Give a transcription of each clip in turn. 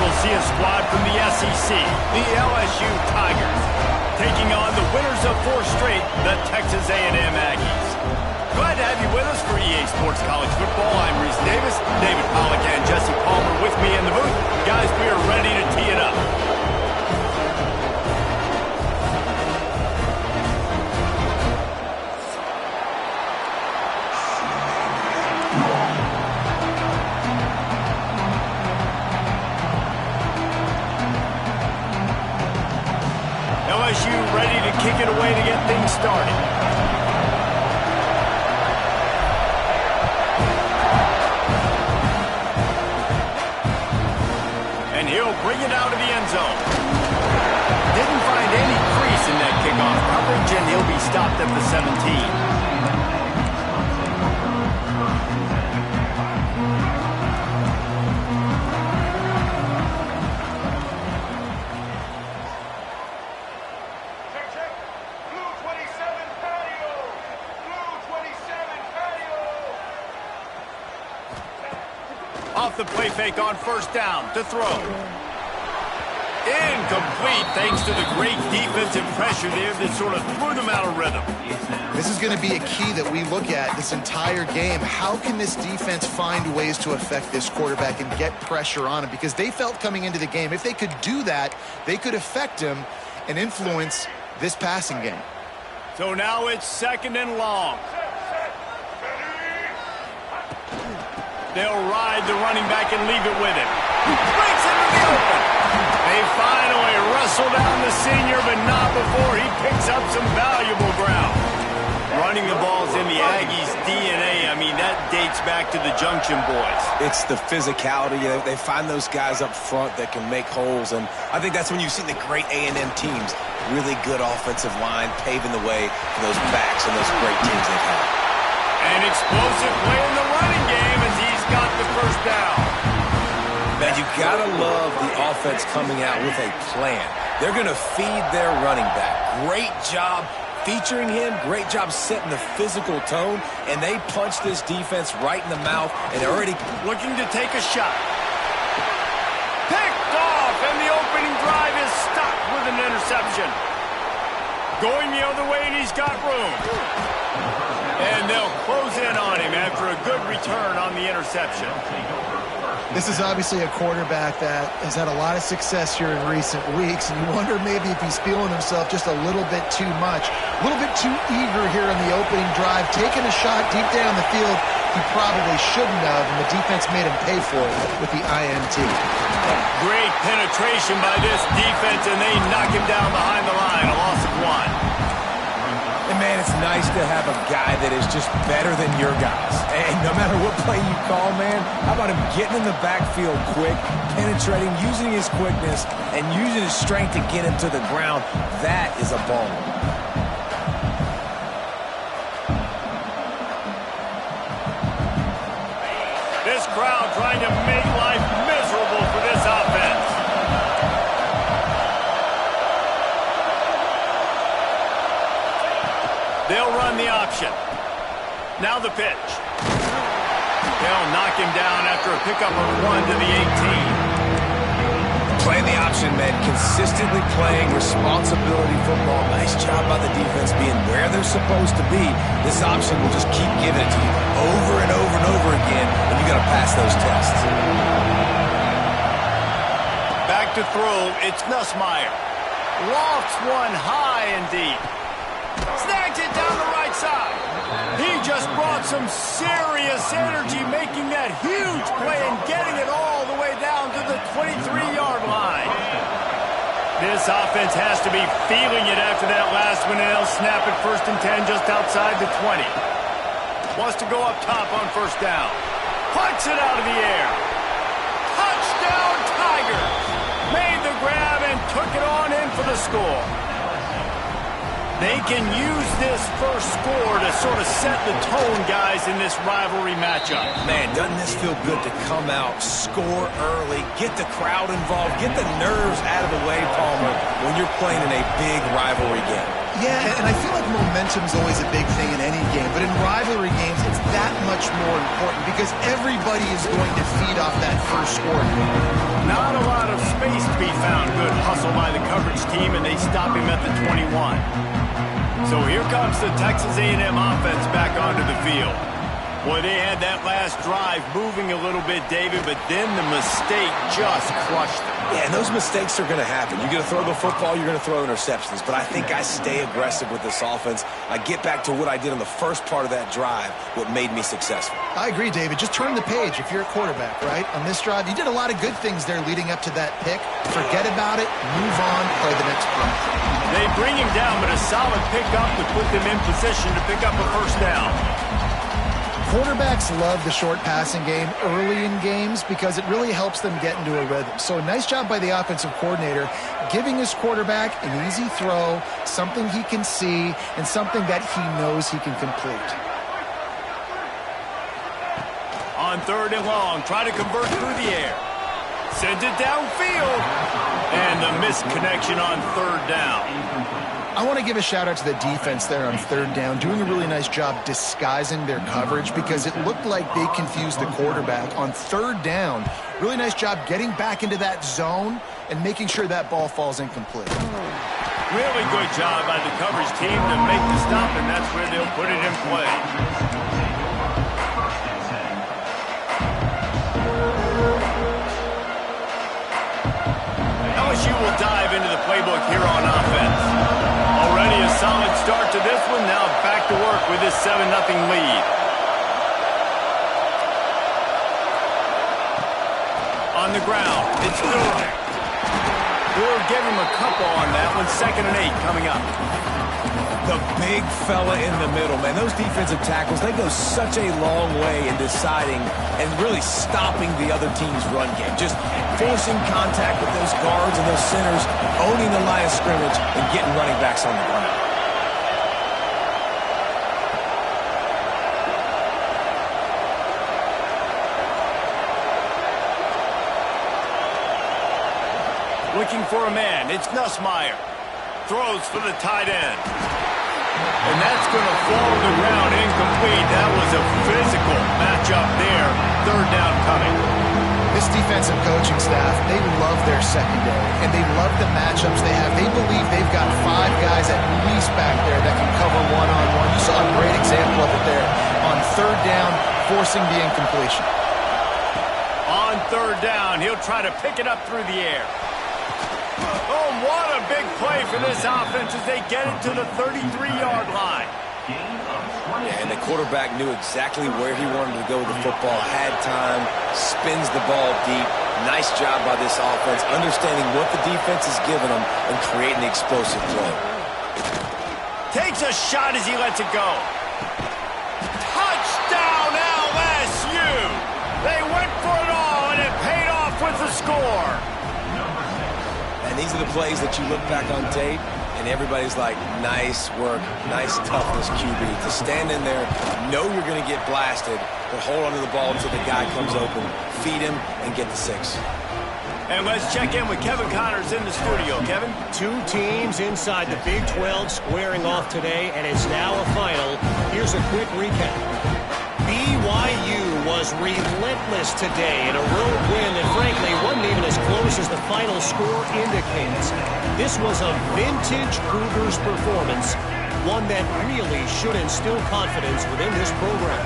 you'll see a squad from the SEC, the LSU Tigers, taking on the winners of 4 straight, the Texas A&M Aggies. Glad to have you with us for EA Sports College Football. I'm Reese Davis, David Pollack and Jesse Palmer with me in the booth. Guys, we are ready to tee it up. LSU ready to kick it away to get things started. And he'll bring it out of the end zone. Didn't find any crease in that kickoff coverage, and he'll be stopped at the 17. Off the play fake on first down to throw. Incomplete thanks to the great defensive pressure there that sort of threw them out of rhythm. This is going to be a key that we look at this entire game. How can this defense find ways to affect this quarterback and get pressure on him? Because they felt coming into the game, if they could do that, they could affect him and influence this passing game. So now it's 2nd and long. They'll ride the running back and leave it with him. Breaks into the open. They finally wrestle down the senior, but not before he picks up some valuable ground. Running the ball's in the Aggies' DNA. I mean, that dates back to the Junction Boys. It's the physicality. They find those guys up front that can make holes, and I think that's when you've seen the great A&M teams. Really good offensive line paving the way for those backs and those great teams they've had. An explosive play in the running game as he's got the first down. Man, you gotta love the offense coming out with a plan. They're gonna feed their running back. Great job featuring him. Great job setting the physical tone. And they punched this defense right in the mouth and already looking to take a shot. Picked off, and the opening drive is stopped with an interception. Going the other way, and he's got room. And they'll close in on him after a good return on the interception. This is obviously a quarterback that has had a lot of success here in recent weeks, and you wonder maybe if he's feeling himself just a little bit too much, a little bit too eager here in the opening drive, taking a shot deep down the field he probably shouldn't have, and the defense made him pay for it with the INT. Great penetration by this defense, and they knock him down behind the line, a loss of 1. And, man, it's nice to have a guy that is just better than your guys. And no matter what play you call, man, how about him getting in the backfield quick, penetrating, using his quickness, and using his strength to get him to the ground. That is a ball. This crowd trying to make life miserable for this offense. They'll run the option. Now the pitch. They'll knock him down after a pickup of 1 to the 18. Playing the option, man. Consistently playing responsibility football. Nice job by the defense being where they're supposed to be. This option will just keep giving it to you over and over and over again, and you got to pass those tests. Back to throw. It's Nussmeier. Lofts one high and deep. Snags it down the right side. He just brought some serious energy, making that huge play and getting it all the way down to the 23-yard line. This offense has to be feeling it after that last one, and they'll snap it 1st and 10 just outside the 20. Wants to go up top on first down. Punts it out of the air. Touchdown Tigers. Made the grab and took it on in for the score. They can use this first score to sort of set the tone, guys, in this rivalry matchup. Man, doesn't this feel good to come out, score early, get the crowd involved, get the nerves out of the way, Palmer, when you're playing in a big rivalry game? Yeah, and I feel like momentum's always a big thing in any game, but in rivalry games, it's that much more important because everybody is going to feed off that first score. Not a lot of hustle by the coverage team, and they stop him at the 21. So here comes the Texas A&M offense back onto the field. Well, they had that last drive moving a little bit, David, but then the mistake just crushed them. Yeah, and those mistakes are going to happen. You're going to throw the football, you're going to throw interceptions. But I think I stay aggressive with this offense. I get back to what I did on the first part of that drive, what made me successful. I agree, David. Just turn the page if you're a quarterback, right? On this drive, you did a lot of good things there leading up to that pick. Forget about it, move on, play the next play. They bring him down, but a solid pickup to put them in position to pick up a first down. Quarterbacks love the short passing game early in games because it really helps them get into a rhythm. So a nice job by the offensive coordinator giving his quarterback an easy throw, something he can see, and something that he knows he can complete. On 3rd and long, try to convert through the air. Sends it downfield. And the missed connection on 3rd down. I want to give a shout out to the defense there on 3rd down, doing a really nice job disguising their coverage because it looked like they confused the quarterback on 3rd down. Really nice job getting back into that zone and making sure that ball falls incomplete. Really good job by the coverage team to make the stop, and that's where they'll put it in play. LSU will dive into the playbook here on offense. Already a solid start to this one. Now back to work with this 7-0 lead. On the ground, it's Durham. We'll give him a couple on that one. 2nd and 8 coming up. The big fella in the middle, man. Those defensive tackles, they go such a long way in deciding and really stopping the other team's run game. Just forcing contact with those guards and those centers, owning the line of scrimmage, and getting running backs on the ground. Looking for a man. It's Nussmeier. Throws for the tight end. And that's going to fall to the ground incomplete. That was a physical matchup there. 3rd down coming. This defensive coaching staff, they love their secondary, and they love the matchups they have. They believe they've got 5 guys at least back there that can cover one-on-one. You saw a great example of it there on 3rd down, forcing the incompletion. On 3rd down, he'll try to pick it up through the air. Oh, what a big play for this offense as they get it to the 33-yard line. Yeah, and the quarterback knew exactly where he wanted to go with the football, had time, spins the ball deep. Nice job by this offense, understanding what the defense is giving them and creating the explosive play. Takes a shot as he lets it go. Touchdown, LSU! They went for it all, and it paid off with the score. And these are the plays that you look back on tape, and everybody's like, nice work, nice toughness, QB. To stand in there, know you're going to get blasted, but hold onto the ball until the guy comes open, feed him, and get the 6. And let's check in with Kevin Connors in the studio. Kevin? 2 teams inside the Big 12 squaring off today, and it's now a final. Here's a quick recap. BYU was relentless today in a road win that, frankly, wasn't even as close as the final score indicates. This was a vintage Cougars performance, one that really should instill confidence within this program.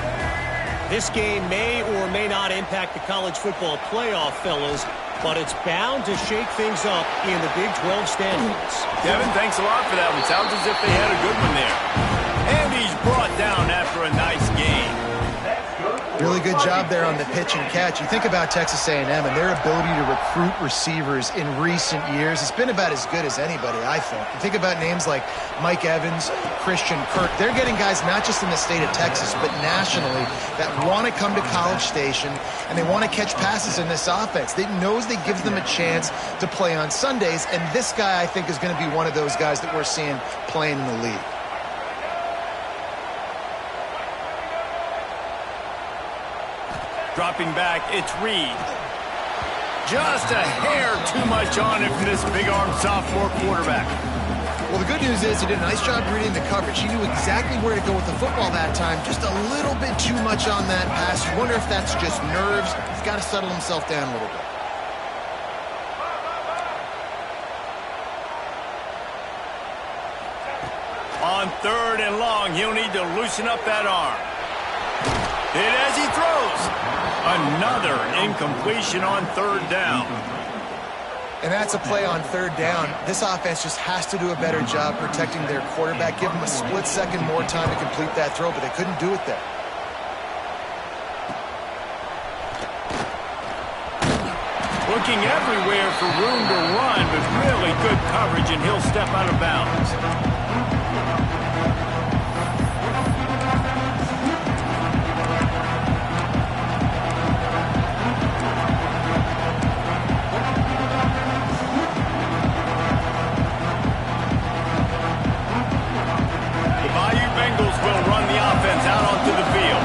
This game may or may not impact the college football playoff, fellas, but it's bound to shake things up in the Big 12 standings. Kevin, thanks a lot for that one. Sounds as if they had a good one there. And he's brought down after a nice game. Really good job there on the pitch and catch. You think about Texas A&M and their ability to recruit receivers in recent years. It's been about as good as anybody, I think. You think about names like Mike Evans, Christian Kirk. They're getting guys not just in the state of Texas, but nationally that want to come to College Station and they want to catch passes in this offense. They knows they gives them a chance to play on Sundays, and this guy, I think, is going to be one of those guys that we're seeing playing in the league. Dropping back, it's Reed. Just a hair too much on it from this big-armed sophomore quarterback. Well, the good news is he did a nice job reading the coverage. He knew exactly where to go with the football that time. Just a little bit too much on that pass. You wonder if that's just nerves. He's got to settle himself down a little bit. 3rd and long. He'll need to loosen up that arm. Hit as he throws. Another incompletion on 3rd down. And that's a play on 3rd down. This offense just has to do a better job protecting their quarterback. Give him a split second more time to complete that throw, but they couldn't do it there. Looking everywhere for room to run, but really good coverage, and he'll step out of bounds. The Bayou Bengals will run the offense out onto the field.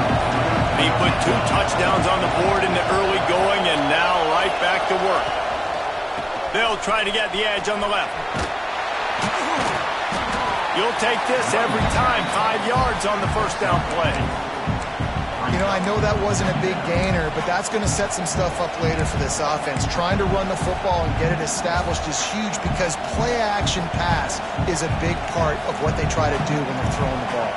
He put 2 touchdowns on the board in the early going, and now right back to work. They'll try to get the edge on the left. You'll take this every time. 5 yards on the 1st down play. You know, I know that wasn't a big gainer, but that's going to set some stuff up later for this offense. Trying to run the football and get it established is huge because play-action pass is a big part of what they try to do when they're throwing the ball.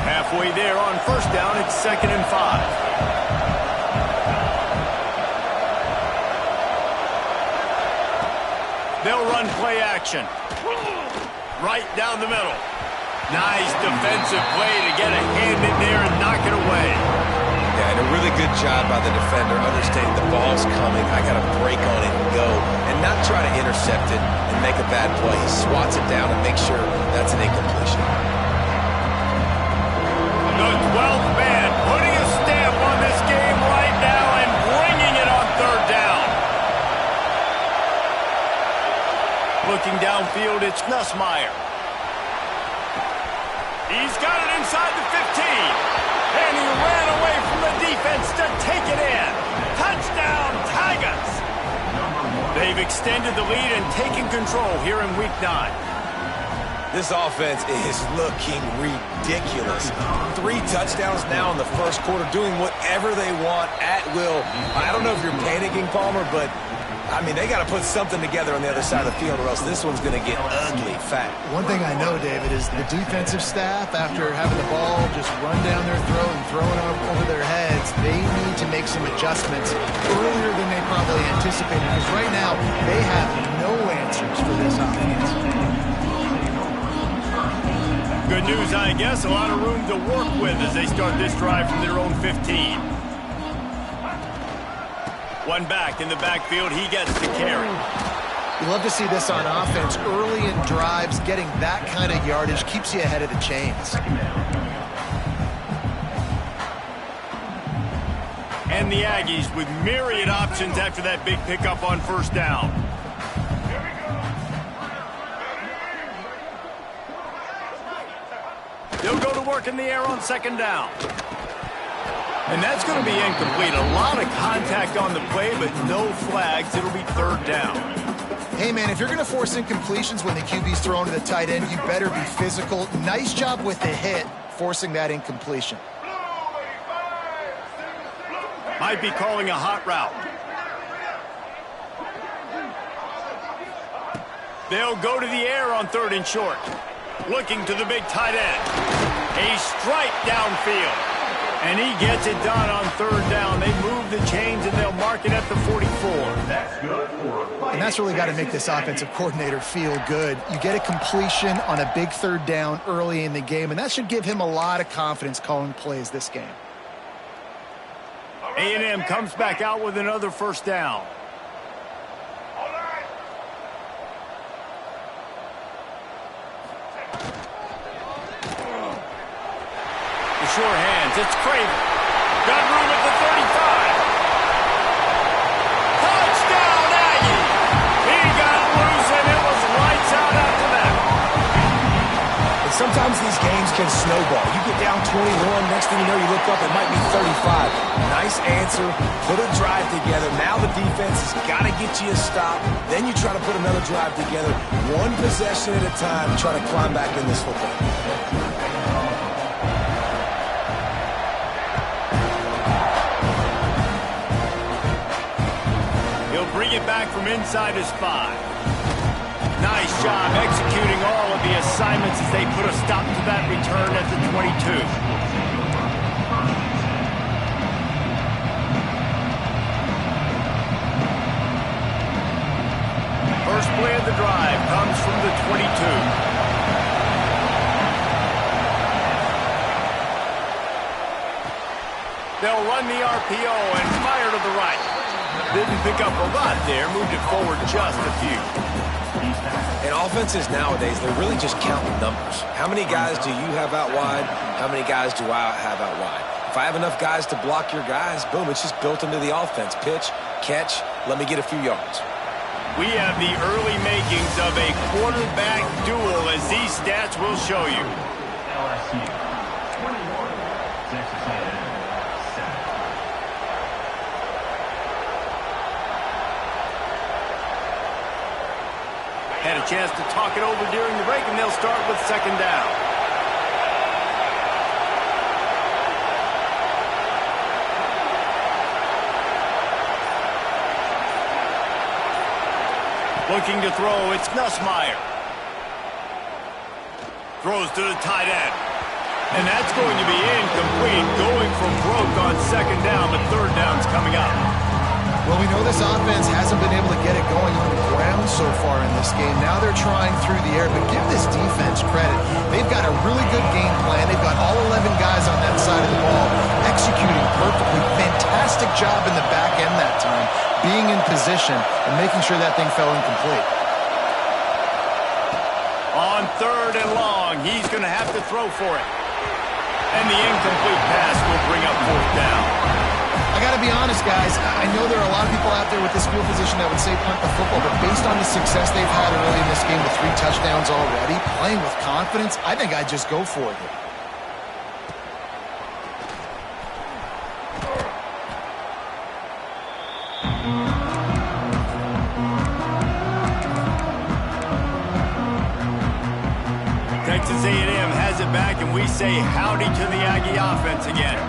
Halfway there on 1st down, it's 2nd and 5. They'll run play action. Right down the middle. Nice defensive play to get a hand in there and knock it away. Yeah, and a really good job by the defender understanding the ball's coming. I got to break on it and go and not try to intercept it and make a bad play. He swats it down and makes sure that's an incompletion. The 12th man putting a stamp on this game right now and bringing it on 3rd down. Looking downfield, it's Nussmeier. He's got it inside the 15. And he ran away from the defense to take it in. Touchdown, Tigers. They've extended the lead and taken control here in Week 9. This offense is looking ridiculous. 3 touchdowns now in the 1st quarter, doing whatever they want at will. I don't know if you're panicking, Palmer, but, I mean, they got to put something together on the other side of the field or else this one's going to get ugly fat. One thing I know, David, is the defensive staff, after having the ball just run down their throat and throwing it over their heads, they need to make some adjustments earlier than they probably anticipated because right now they have no answers for this offense. Good news, I guess. A lot of room to work with as they start this drive from their own 15. One back in the backfield. He gets the carry. You love to see this on offense. Early in drives, getting that kind of yardage keeps you ahead of the chains. And the Aggies with myriad options after that big pickup on 1st down. They'll go to work in the air on 2nd down. And that's going to be incomplete. A lot of contact on the play, but no flags. It'll be 3rd down. Hey, man, if you're going to force incompletions when the QB's thrown to the tight end, you better be physical. Nice job with the hit, forcing that incompletion. Might be calling a hot route. They'll go to the air on 3rd and short. Looking to the big tight end. A strike downfield. And he gets it done on 3rd down. They move the chains, and they'll mark it at the 44. And that's really got to make this offensive coordinator feel good. You get a completion on a big 3rd down early in the game, and that should give him a lot of confidence calling plays this game. A&M comes back out with another 1st down. Sure hands. It's Craven. Got room at the 35. Touchdown, Aggie. He got loose, and it was lights out after that. And sometimes these games can snowball. You get down 21, next thing you know, you look up, it might be 35. Nice answer. Put a drive together. Now the defense has got to get you a stop. Then you try to put another drive together. One possession at a time, try to climb back in this football. Bring it back from inside his 5. Nice job executing all of the assignments as they put a stop to that return at the 22. First play of the drive comes from the 22. They'll run the RPO and fire to the right. Didn't pick up a lot there, moved it forward just a few. In offenses nowadays, they're really just counting numbers. How many guys do you have out wide? How many guys do I have out wide? If I have enough guys to block your guys, boom, it's just built into the offense. Pitch, catch, let me get a few yards. We have the early makings of a quarterback duel, as these stats will show you. LSU, 21, Texas A&M, 7. Had a chance to talk it over during the break, and they'll start with second down. Looking to throw, it's Nussmeier. Throws to the tight end. And that's going to be incomplete, going from broke on second down, but third down's coming up. Well, we know this offense hasn't been able to get it going on the ground so far in this game. Now they're trying through the air, but give this defense credit. They've got a really good game plan. They've got all 11 guys on that side of the ball executing perfectly. Fantastic job in the back end that time, being in position and making sure that thing fell incomplete. On third and long, he's going to have to throw for it. And the incomplete pass will bring up fourth down. I got to be honest, guys. I know there are a lot of people out there with this field position that would say punt the football, but based on the success they've had early in this game with 3 touchdowns already, playing with confidence, I think I'd just go for it here. Texas A&M has it back, and we say howdy to the Aggie offense again.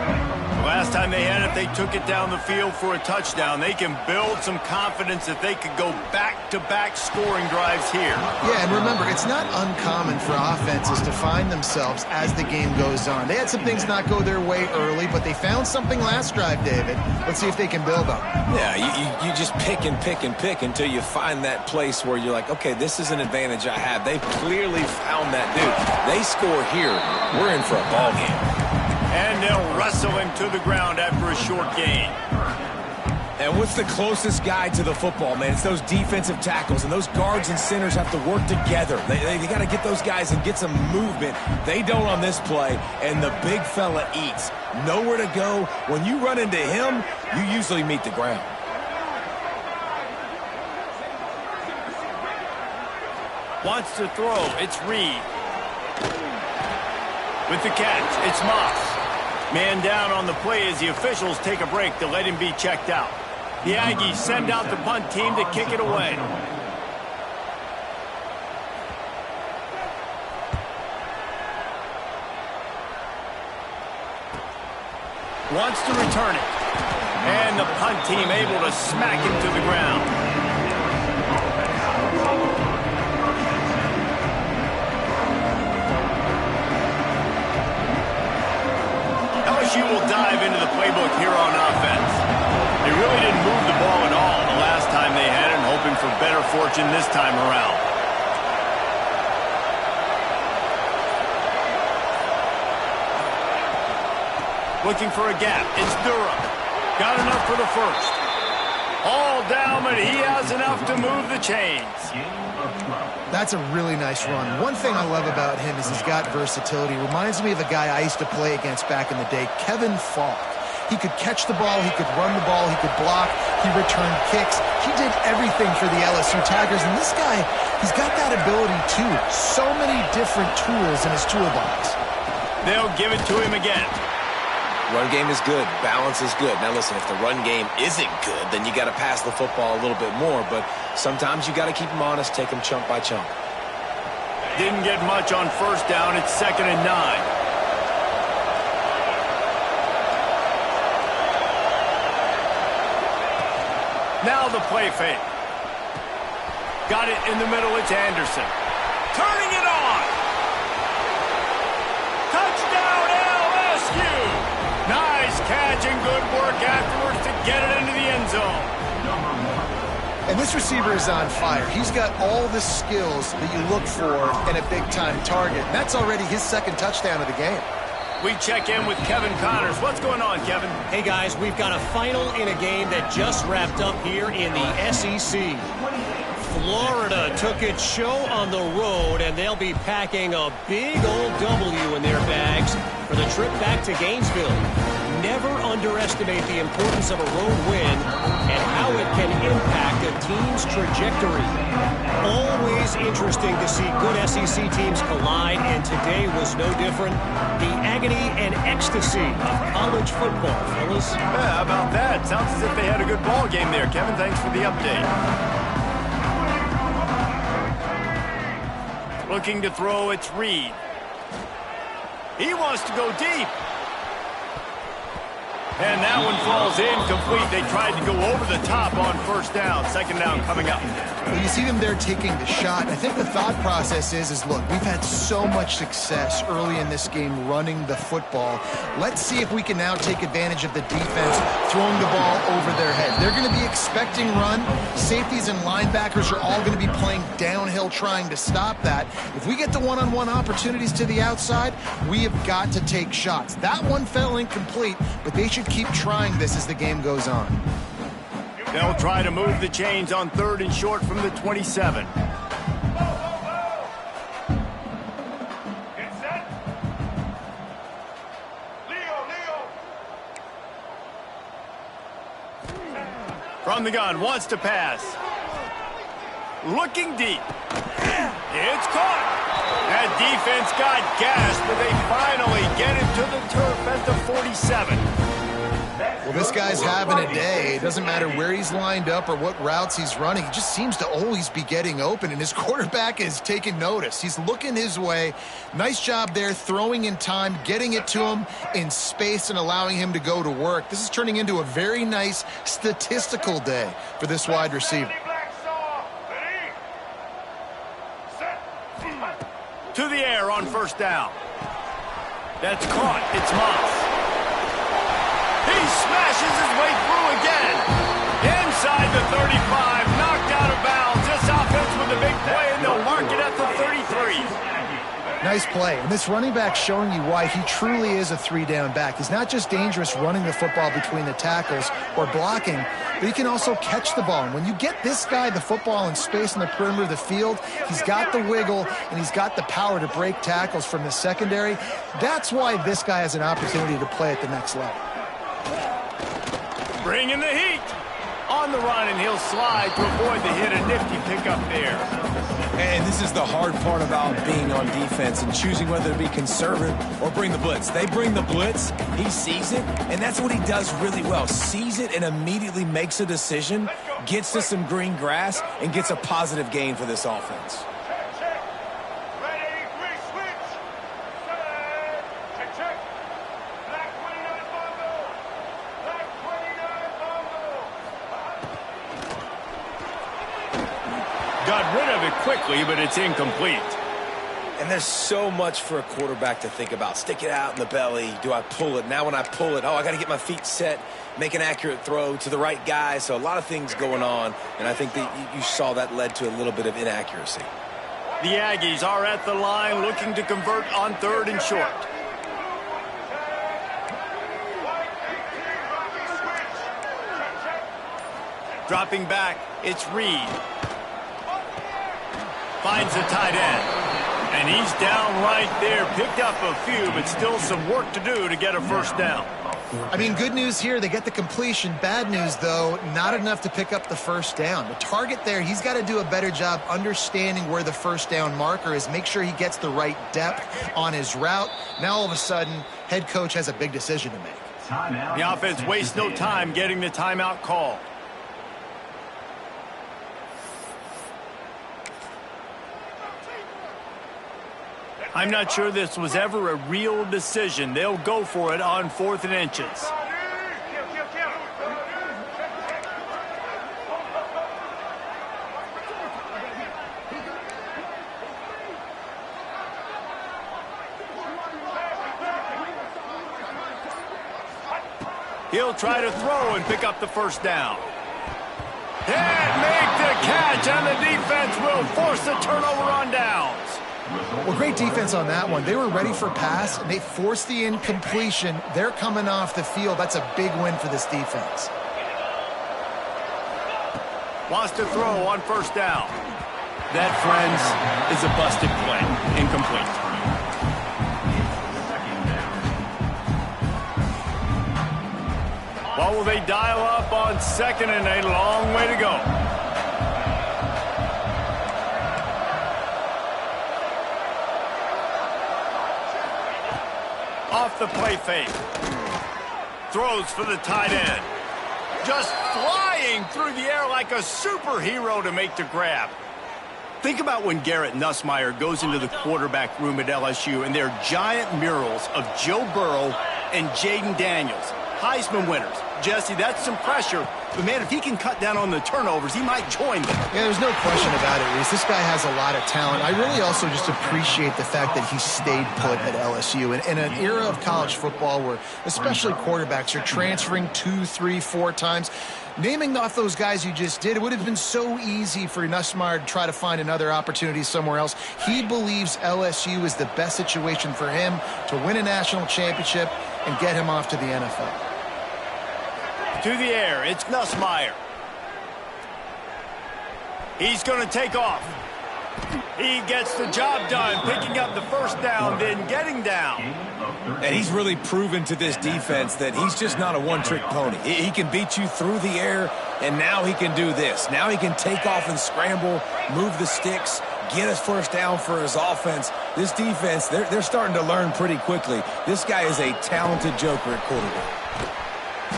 Last time they had it, they took it down the field for a touchdown. They can build some confidence that they could go back-to-back scoring drives here. Yeah, and remember, it's not uncommon for offenses to find themselves as the game goes on. They had some things not go their way early, but they found something last drive, David. Let's see if they can build on it. Yeah, you just pick and pick and pick until you find that place where you're like, okay, this is an advantage I have. They've clearly found that, dude. They score here, we're in for a ball game. And they'll wrestle him to the ground after a short gain. And what's the closest guy to the football, man? It's those defensive tackles, and those guards and centers have to work together. They got to get those guys and get some movement. They don't on this play, and the big fella eats. Nowhere to go. When you run into him, you usually meet the ground. Wants to throw, it's Reed. With the catch, it's Moss. Man down on the play as the officials take a break to let him be checked out. The Aggies send out the punt team to kick it away. Wants to return it. And the punt team able to smack him to the ground. LSU will dive into the playbook here on offense. They really didn't move the ball at all the last time they had it, and hoping for better fortune this time around. Looking for a gap. It's Durham. Got enough for the first. All down, but he has enough to move the chains. That's a really nice run. One thing I love about him is he's got versatility. Reminds me of a guy I used to play against back in the day, Kevin Falk. He could catch the ball, he could run the ball, he could block, he returned kicks. He did everything for the LSU Tigers, and this guy, he's got that ability too. So many different tools in his toolbox. They'll give it to him again. Run game is good. Balance is good. Now, listen, if the run game isn't good, then you got to pass the football a little bit more. But sometimes you got to keep them honest, take them chunk by chunk. Didn't get much on first down. It's 2nd and 9. Now the play fake. Got it in the middle. It's Anderson. Turning it on. Touchdown LSU. Nice catch and good work afterwards to get it into the end zone. And this receiver is on fire. He's got all the skills that you look for in a big-time target. And that's already his second touchdown of the game. We check in with Kevin Connors. What's going on, Kevin? Hey, guys, we've got a final in a game that just wrapped up here in the SEC. Florida took its show on the road, and they'll be packing a big old W in their bags for the trip back to Gainesville. Never underestimate the importance of a road win and how it can impact a team's trajectory. Always interesting to see good SEC teams collide, and today was no different. The agony and ecstasy of college football, fellas. Yeah, how about that? Sounds as if they had a good ball game there. Kevin, thanks for the update. Looking to throw, it's Reed. He wants to go deep. And that one falls incomplete. They tried to go over the top on first down. Second down coming up. Well, you see them there taking the shot. I think the thought process is look, we've had so much success early in this game running the football. Let's see if we can now take advantage of the defense throwing the ball over their head. They're going to be expecting run. Safeties and linebackers are all going to be playing downhill trying to stop that. If we get the one-on-one opportunities to the outside, we have got to take shots. That one fell incomplete, but they should keep trying this as the game goes on. They'll try to move the chains on 3rd and short from the 27. Get set. Leo. From the gun, wants to pass. Looking deep. It's caught. That defense got gashed, but they finally get it to the turf at the 47. Well, this guy's having a day. It doesn't matter where he's lined up or what routes he's running. He just seems to always be getting open, and his quarterback is taking notice. He's looking his way. Nice job there, throwing in time, getting it to him in space and allowing him to go to work. This is turning into a very nice statistical day for this wide receiver. To the air on first down. That's caught. It's Moss. He smashes his way through again. Inside the 35, knocked out of bounds. This offense with a big play, and they'll mark it at the 33. Nice play. And this running back showing you why he truly is a three-down back. He's not just dangerous running the football between the tackles or blocking, but he can also catch the ball. And when you get this guy the football in space in the perimeter of the field, he's got the wiggle and he's got the power to break tackles from the secondary. That's why this guy has an opportunity to play at the next level. Bringing the heat. On the run, and he'll slide to avoid the hit. A nifty pickup there. And this is the hard part about being on defense and choosing whether to be conservative or bring the blitz. They bring the blitz, he sees it, and that's what he does really well. Sees it and immediately makes a decision, gets to some green grass, and gets a positive gain for this offense. Got rid of it quickly, but it's incomplete. And there's so much for a quarterback to think about. Stick it out in the belly. Do I pull it? Now when I pull it, I got to get my feet set, make an accurate throw to the right guy. So a lot of things going on, and I think that you saw that led to a little bit of inaccuracy. The Aggies are at the line looking to convert on 3rd and short. Dropping back, it's Reed. Finds the tight end. And he's down right there. Picked up a few, but still some work to do to get a first down. I mean, good news here, they get the completion. Bad news, though, not enough to pick up the first down. The target there, he's got to do a better job understanding where the first down marker is, make sure he gets the right depth on his route. Now, all of a sudden, head coach has a big decision to make. The offense wastes no time getting the timeout call. I'm not sure this was ever a real decision. They'll go for it on 4th and inches. He'll try to throw and pick up the first down. And make the catch, and the defense will force the turnover on downs. Well, great defense on that one. They were ready for pass, and they forced the incompletion. They're coming off the field. That's a big win for this defense. Wants to throw on first down. That, friends, is a busted play. Incomplete. What will they dial up on second and a long way to go? Off the play fake. Throws for the tight end. Just flying through the air like a superhero to make the grab. Think about when Garrett Nussmeier goes into the quarterback room at LSU and there are giant murals of Joe Burrow and Jaden Daniels, Heisman winners. Jesse, that's some pressure. But, man, if he can cut down on the turnovers, he might join them. Yeah, there's no question about it, Reese. This guy has a lot of talent. I really also just appreciate the fact that he stayed put at LSU. And in an era of college football where especially quarterbacks are transferring 2, 3, 4 times, naming off those guys you just did, it would have been so easy for Nussmeier to try to find another opportunity somewhere else. He believes LSU is the best situation for him to win a national championship and get him off to the NFL. To the air, it's Nussmeier. He's going to take off. He gets the job done, picking up the first down, then getting down. And he's really proven to this defense that he's just not a one-trick pony. He can beat you through the air, and now he can do this. Now he can take off and scramble, move the sticks, get his first down for his offense. This defense, they're starting to learn pretty quickly. This guy is a talented joker at quarterback.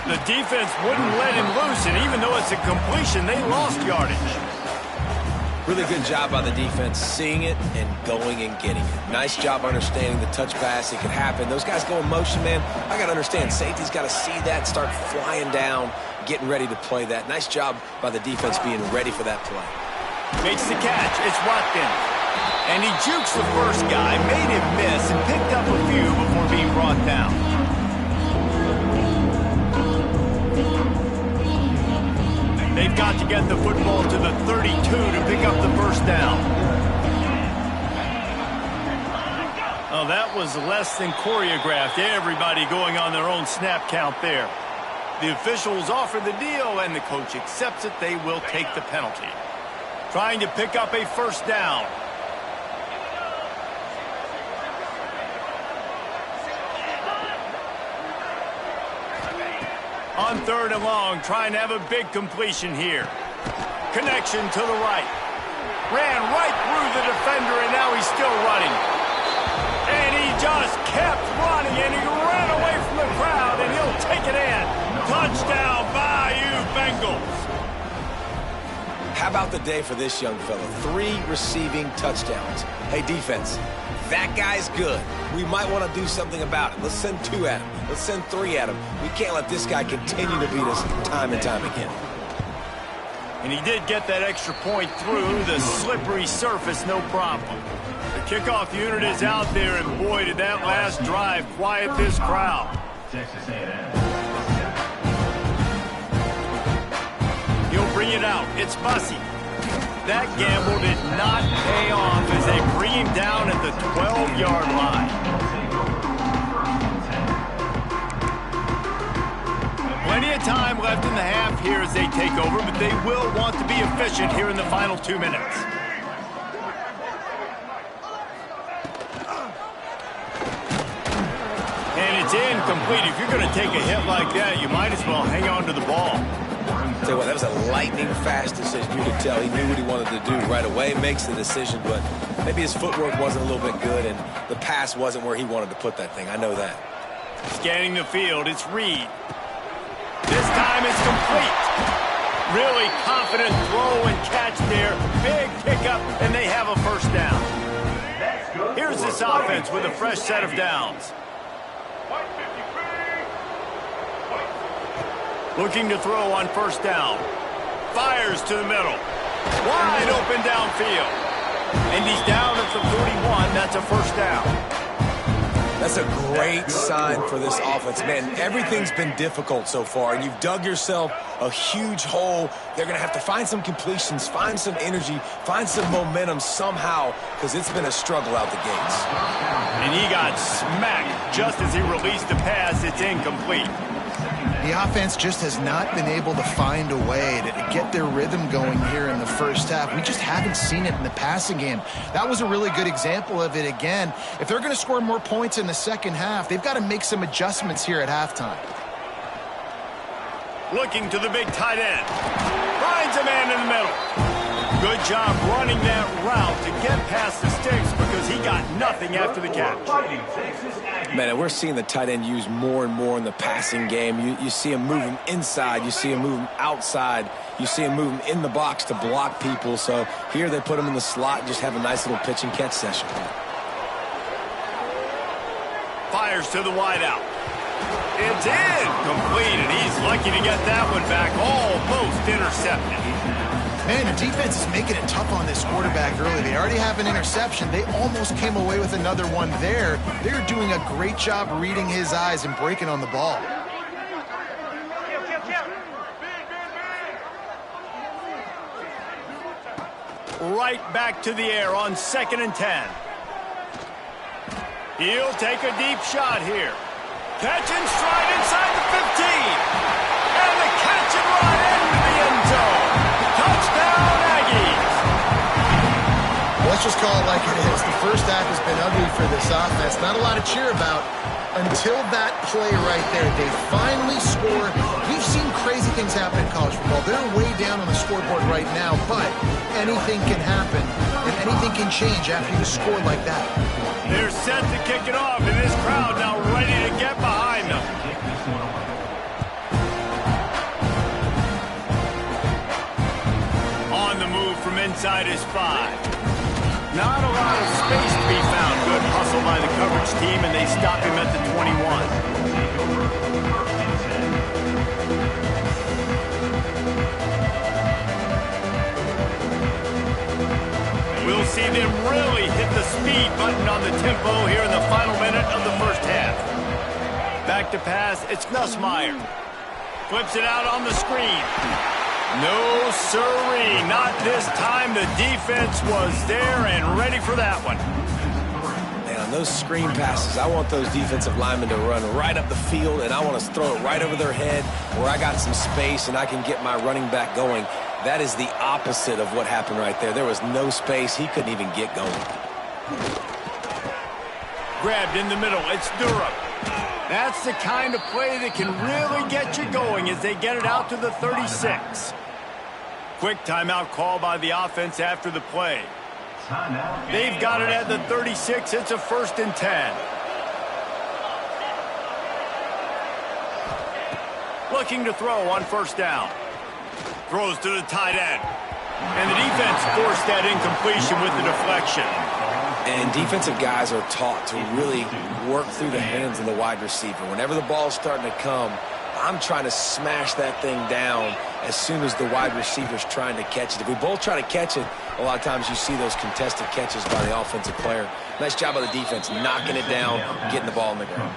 The defense wouldn't let him loose, and even though it's a completion, they lost yardage. Really good job by the defense, seeing it and going and getting it. Nice job understanding the touch pass. It could happen. Those guys go in motion, man. I got to understand, safety's got to see that, start flying down, getting ready to play that. Nice job by the defense being ready for that play. Makes the catch. It's Watkins. And he jukes the first guy, made him miss, and picked up a few before being brought down. They've got to get the football to the 32 to pick up the first down. Oh, that was less than choreographed. Everybody going on their own snap count there. The officials offer the deal, and the coach accepts it. They will take the penalty. Trying to pick up a first down. On third and long, trying to have a big completion here. Connection to the right. Ran right through the defender, and now he's still running. And he just kept running, and he ran away from the crowd, and he'll take it in. Touchdown, Bayou Bengals. How about the day for this young fella? 3 receiving touchdowns. Hey, defense, that guy's good. We might want to do something about it. Let's send 2 at him. Let's send 3 at him. We can't let this guy continue to beat us time and time again. And he did get that extra point through the slippery surface, no problem. The kickoff unit is out there, and boy, did that last drive quiet this crowd. Texas A&M. He'll bring it out. It's Bussey. That gamble did not pay off as they bring him down at the 12-yard line. Plenty of time left in the half here as they take over, but they will want to be efficient here in the final 2 minutes. And it's incomplete. If you're going to take a hit like that, you might as well hang on to the ball. Tell you what, that was a lightning-fast decision. You could tell he knew what he wanted to do right away, makes the decision, but maybe his footwork wasn't a little bit good, and the pass wasn't where he wanted to put that thing. I know that. Scanning the field, it's Reed. This time it's complete. Really confident throw and catch there. Big pickup, and they have a first down. Here's this offense with a fresh set of downs. Looking to throw on first down. Fires to the middle. Wide open downfield. And he's down at the 31. That's a first down. That's a great sign for this offense. Man, everything's been difficult so far, and you've dug yourself a huge hole. They're going to have to find some completions, find some energy, find some momentum somehow, because it's been a struggle out the gates. And he got smacked just as he released the pass. It's incomplete. The offense just has not been able to find a way to get their rhythm going here in the first half. We just haven't seen it in the passing game. That was a really good example of it again. If they're going to score more points in the second half, they've got to make some adjustments here at halftime. Looking to the big tight end. Finds a man in the middle. Good job running that route to get past the sticks because he got nothing after the catch. Man, we're seeing the tight end used more and more in the passing game. You see him moving inside. You see him moving outside. You see him moving in the box to block people. So here they put him in the slot and just have a nice little pitch and catch session. Fires to the wideout. It's incomplete, and he's lucky to get that one back. Almost intercepted. Man, the defense is making it tough on this quarterback early. They already have an interception. They almost came away with another one there. They're doing a great job reading his eyes and breaking on the ball. Right back to the air on 2nd and 10. He'll take a deep shot here. Catch and stride inside the 15. And the catch and run into the end zone. Touchdown, Aggies. Let's just call it like it is. The first half has been ugly for this offense. Not a lot to cheer about until that play right there. They finally score. We've seen crazy things happen in college football. They're way down on the scoreboard right now, but anything can happen, and anything can change after you score like that. They're set to kick it off, and this crowd now ready to get behind them. On the move from inside his 5. Not a lot of space to be found. Good hustle by the coverage team, and they stop him at the 21. We'll see them really hit the speed button on the tempo here in the final minute of the first half. Back to pass, it's Nussmeier. Flips it out on the screen. No siree, not this time. The defense was there and ready for that one. Man, on those screen passes, I want those defensive linemen to run right up the field, and I want to throw it right over their head where I got some space and I can get my running back going. That is the opposite of what happened right there. There was no space. He couldn't even get going. Grabbed in the middle. It's Durham. That's the kind of play that can really get you going as they get it out to the 36. Quick timeout call by the offense after the play. They've got it at the 36. It's a 1st and 10. Looking to throw on 1st down. Throws to the tight end. And the defense forced that incompletion with the deflection. And defensive guys are taught to really work through the hands of the wide receiver. Whenever the ball's starting to come, I'm trying to smash that thing down as soon as the wide receiver's trying to catch it. If we both try to catch it, a lot of times you see those contested catches by the offensive player. Nice job by the defense, knocking it down, getting the ball on the ground.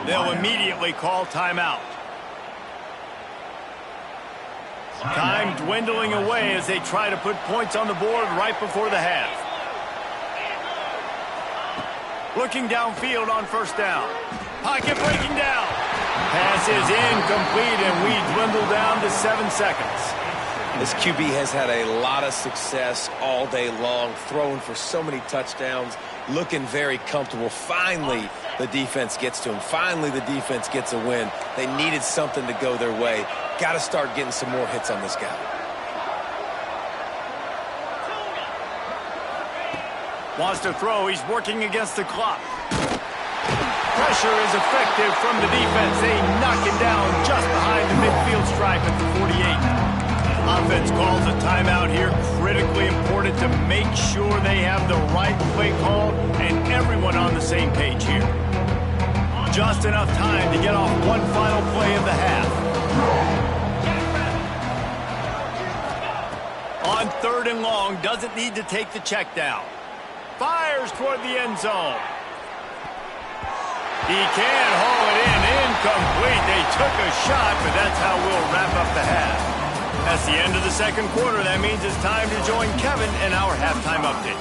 They'll immediately call timeout. Time dwindling away as they try to put points on the board right before the half. Looking downfield on 1st down. Pocket breaking down. Pass is incomplete, and we dwindle down to 7 seconds. This QB has had a lot of success all day long, throwing for so many touchdowns, looking very comfortable. Finally, the defense gets to him. Finally, the defense gets a win. They needed something to go their way. Got to start getting some more hits on this guy. Wants to throw. He's working against the clock. Pressure is effective from the defense. They knock him down just behind the midfield stripe at the 48. Offense calls a timeout here. Critically important to make sure they have the right play call and everyone on the same page here. Just enough time to get off one final play of the half. On 3rd and long, doesn't need to take the check down. Fires toward the end zone. He can't haul it in. Incomplete. They took a shot, but that's how we'll wrap up the half. That's the end of the second quarter. That means it's time to join Kevin in our halftime update.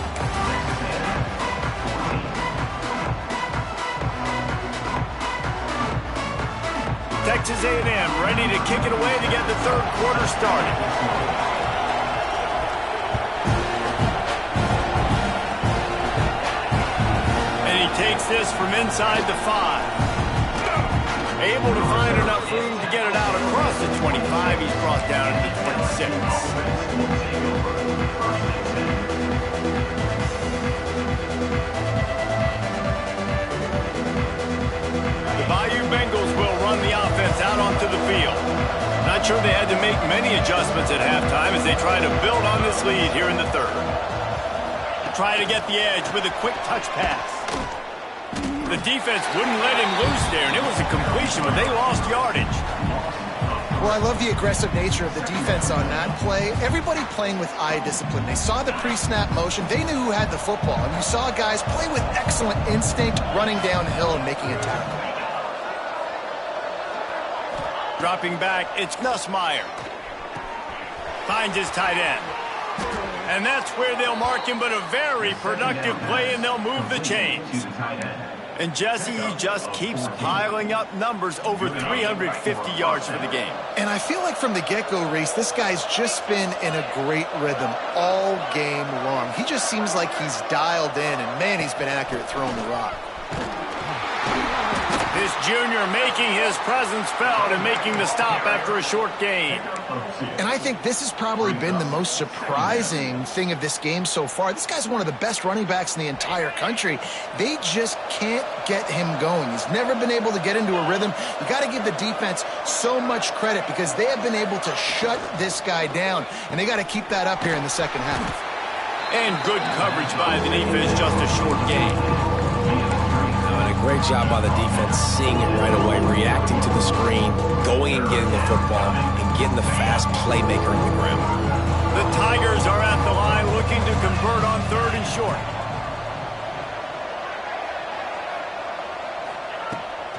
Texas A&M ready to kick it away to get the third quarter started. And he takes this from inside the 5. Able to find enough room to get it out across the 25. He's brought down to the 26. The Bayou Bengals will run the offense out onto the field. Not sure they had to make many adjustments at halftime as they try to build on this lead here in the third. Try to get the edge with a quick touch pass. The defense wouldn't let him loose there, and it was a completion, but they lost yardage. Well, I love the aggressive nature of the defense on that play. Everybody playing with eye discipline. They saw the pre-snap motion. They knew who had the football, and you saw guys play with excellent instinct, running downhill and making a tackle. Dropping back, it's Nussmeier. Finds his tight end. And that's where they'll mark him, but a very productive play, and they'll move the chains. And Jesse, he just keeps piling up numbers, over 350 yards for the game. And I feel like from the get-go, Reese, this guy's just been in a great rhythm all game long. He just seems like he's dialed in, and man, he's been accurate throwing the rock. This junior making his presence felt and making the stop after a short gain. And I think this has probably been the most surprising thing of this game so far. This guy's one of the best running backs in the entire country. They just can't get him going. He's never been able to get into a rhythm. You got to give the defense so much credit because they have been able to shut this guy down, and they got to keep that up here in the second half. And good coverage by the defense, just a short gain. Great job by the defense, seeing it right away, reacting to the screen, going and getting the football, and getting the fast playmaker in the ground. The Tigers are at the line looking to convert on third and short.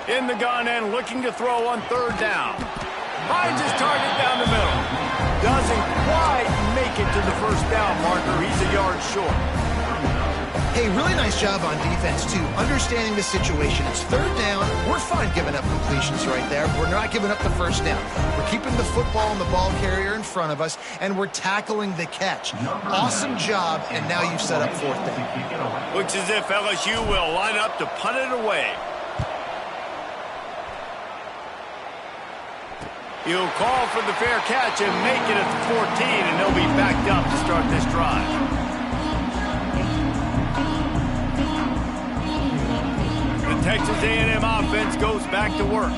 In the gun and looking to throw on third down. Finds his target down the middle. Doesn't quite make it to the first down marker. He's a yard short. Hey, really nice job on defense, too, understanding the situation. It's third down. We're fine giving up completions right there. We're not giving up the first down. We're keeping the football and the ball carrier in front of us, and we're tackling the catch. Awesome job, and now you've set up fourth down. Looks as if LSU will line up to punt it away. He'll call for the fair catch and make it at the 14, and they'll be backed up to start this drive. Texas A&M offense goes back to work.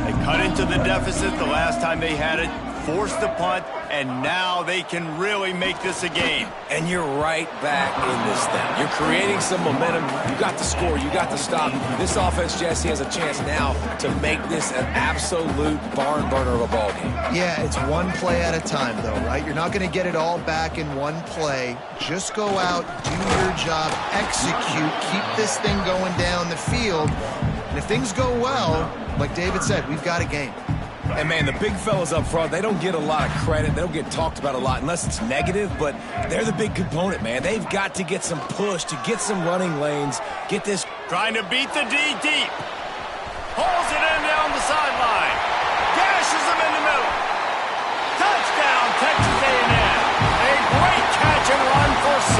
They cut into the deficit the last time they had it, forced the punt, and now they can really make this a game. And you're right back in this thing. You're creating some momentum. You got the score. You got the stop. This offense, Jesse, has a chance now to make this an absolute barn burner of a ball game. Yeah, it's one play at a time, though, right? You're not going to get it all back in one play. Just go out, do your job, execute, keep this thing going down the field. And if things go well, like David said, we've got a game. And, man, the big fellas up front, they don't get a lot of credit. They don't get talked about a lot unless it's negative, but they're the big component, man. They've got to get some push, to get some running lanes, get this. Trying to beat the D deep. Pulls it in down the sideline. Gashes him in the middle. Touchdown, Texas A&M. A great catch and run for 6.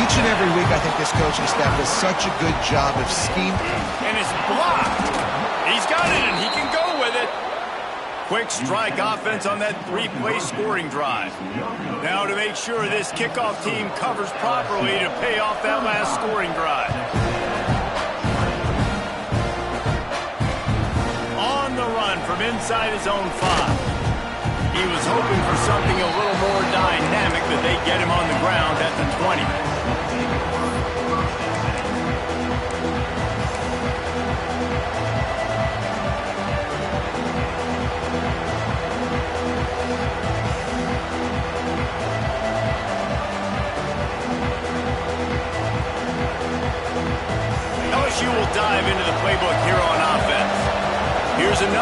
Each and every week, I think this coaching staff does such a good job of scheming. And it's blocked. He's got it, and he can go with it. Quick strike offense on that three-play scoring drive. Now to make sure this kickoff team covers properly to pay off that last scoring drive. On the run from inside his own 5. He was hoping for something a little more dynamic, but they get him on the ground at the 20. LSU will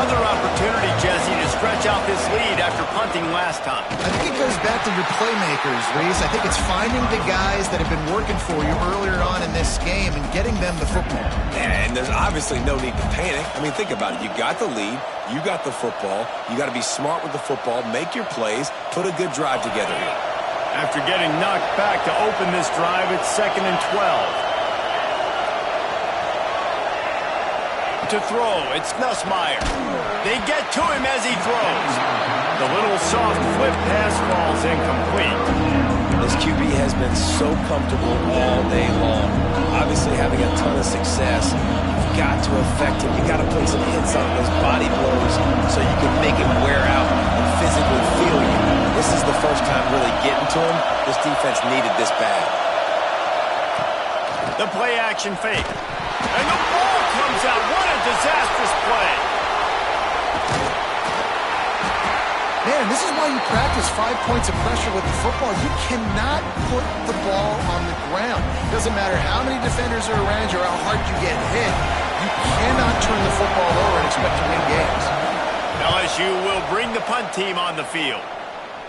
Another opportunity, Jesse, to stretch out this lead after punting last time. I think it goes back to your playmakers, Reese. I think it's finding the guys that have been working for you earlier on in this game and getting them the football. And there's obviously no need to panic. I mean, think about it. You got the lead. You got the football. You got to be smart with the football. Make your plays. Put a good drive together here. After getting knocked back to open this drive, it's 2nd and 12. To throw, it's Nussmeier. They get to him as he throws. The little soft flip pass falls incomplete. This QB has been so comfortable all day long. Obviously having a ton of success. You've got to affect him. You've got to put some hits on those body blows so you can make him wear out and physically feel you. This is the first time really getting to him. This defense needed this bad. The play action fake. And the ball comes out. What a disastrous play. Man, this is why you practice 5 points of pressure with the football. You cannot put the ball on the ground. Doesn't matter how many defenders are around you or how hard you get hit. You cannot turn the football over and expect to win games. LSU will bring the punt team on the field.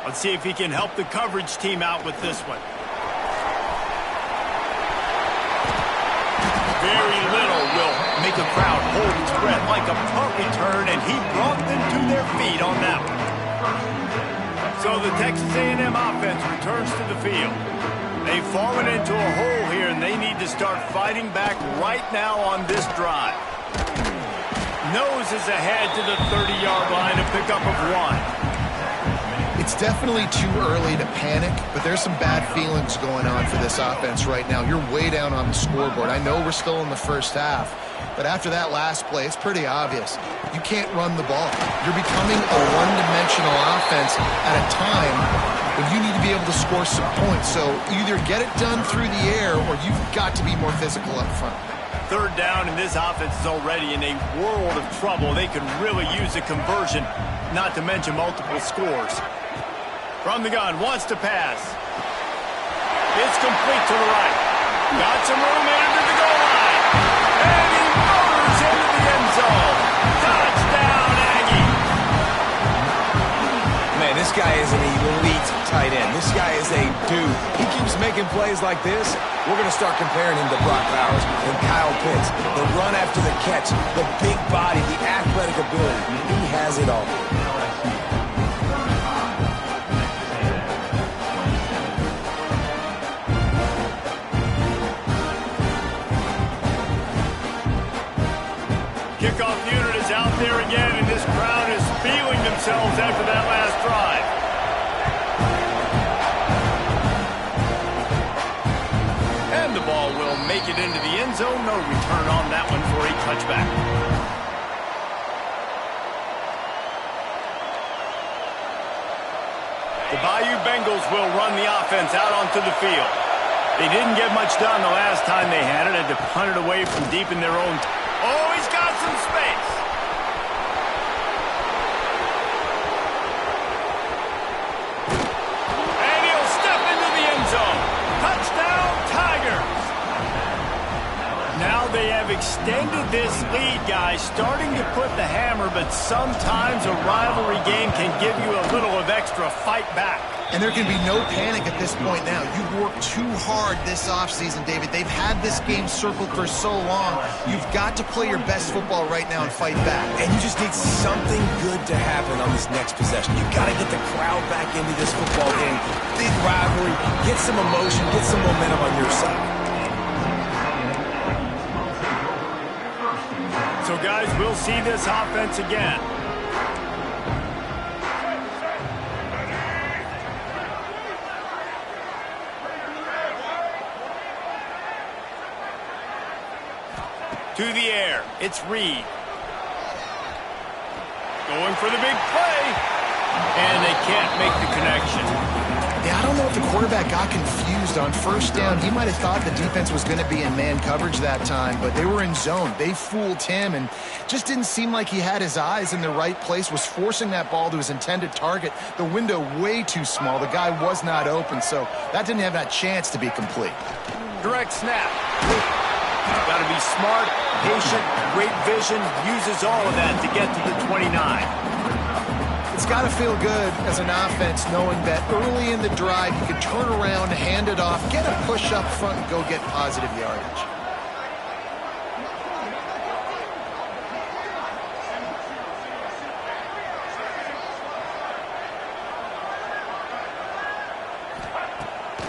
Let's see if he can help the coverage team out with this one. Very little will make a crowd hold its breath like a punt return, and he brought them to their feet on that one. So the Texas A&M offense returns to the field. They've fallen into a hole here, and they need to start fighting back right now on this drive. Nose is ahead to the 30-yard line, a pickup of 1. It's definitely too early to panic, but there's some bad feelings going on for this offense right now. You're way down on the scoreboard. I know we're still in the first half, but after that last play, it's pretty obvious. You can't run the ball. You're becoming a one-dimensional offense at a time when you need to be able to score some points. So either get it done through the air or you've got to be more physical up front. 3rd down, and this offense is already in a world of trouble. They could really use a conversion, not to mention multiple scores. From the gun, wants to pass. It's complete to the right. Got some room into the goal line. And he motors into the end zone. Touchdown, Aggie. Man, this guy is an elite tight end. This guy is a dude. He keeps making plays like this. We're going to start comparing him to Brock Bowers and Kyle Pitts. The run after the catch, the big body, the athletic ability. He has it all. Kickoff unit is out there again, and this crowd is feeling themselves after that last drive. And the ball will make it into the end zone. No return on that one for a touchback. The Bayou Bengals will run the offense out onto the field. They didn't get much done the last time they had it. Had to punt it away from deep in their own. Oh, he's got some space. And he'll step into the end zone. Touchdown, Tigers. Now they have extended this lead, guys, starting to put the hammer, but sometimes a rivalry game can give you a little of extra fight back. And there can be no panic at this point now. You've worked too hard this offseason, David. They've had this game circled for so long. You've got to play your best football right now and fight back. And you just need something good to happen on this next possession. You've got to get the crowd back into this football game. Big rivalry. Get some emotion. Get some momentum on your side. So, guys, we'll see this offense again. To the air, it's Reed. Going for the big play. And they can't make the connection. Yeah, I don't know if the quarterback got confused on 1st down. He might have thought the defense was going to be in man coverage that time, but they were in zone. They fooled him and just didn't seem like he had his eyes in the right place, was forcing that ball to his intended target. The window way too small. The guy was not open, so that didn't have that chance to be complete. Direct snap. Got to be smart, patient, great vision, uses all of that to get to the 29. It's got to feel good as an offense knowing that early in the drive you can turn around, hand it off, get a push up front, and go get positive yardage.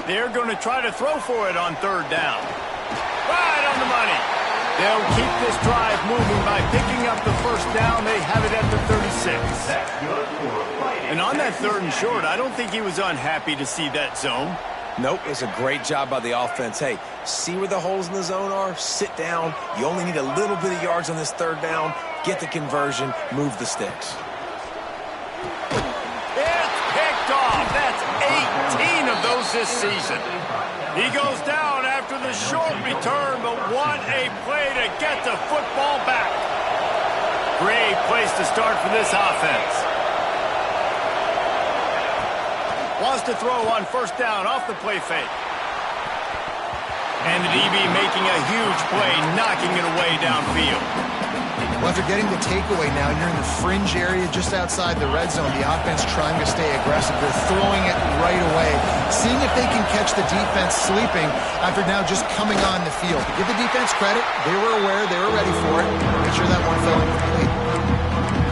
They're going to try to throw for it on third down. Right on the money. They'll keep this drive moving by picking up the first down. They have it at the 36. And on that third and short, I don't think he was unhappy to see that zone. Nope, it's a great job by the offense. Hey, see where the holes in the zone are? Sit down. You only need a little bit of yards on this third down. Get the conversion. Move the sticks. It's picked off. That's 18 of those this season. He goes down after the short return, but what a play to get the football back. Great place to start for this offense. Wants to throw on first down off the play fake. And the DB making a huge play, knocking it away downfield. Well, after getting the takeaway now, you're in the fringe area just outside the red zone. The offense trying to stay aggressive. They're throwing it right away, seeing if they can catch the defense sleeping after now just coming on the field. To give the defense credit, they were aware, they were ready for it. Make sure that one fell incomplete.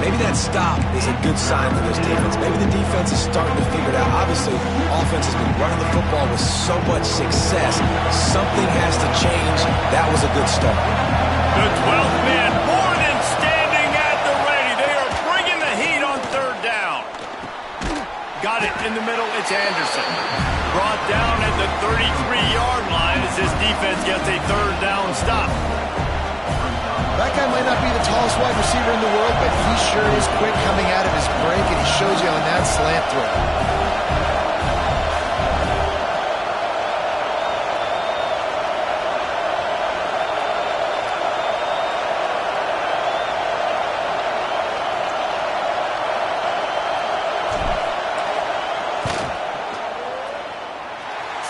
Maybe that stop is a good sign for this defense. Maybe the defense is starting to figure it out. Obviously, offense has been running the football with so much success. Something has to change. That was a good start. The 12th man, more than standing at the ready. They are bringing the heat on third down. Got it in the middle. It's Anderson. Brought down at the 33-yard line as this defense gets a third down stop. That guy might not be the tallest wide receiver in the world, but he sure is quick coming out of his break, and he shows you on that slant throw.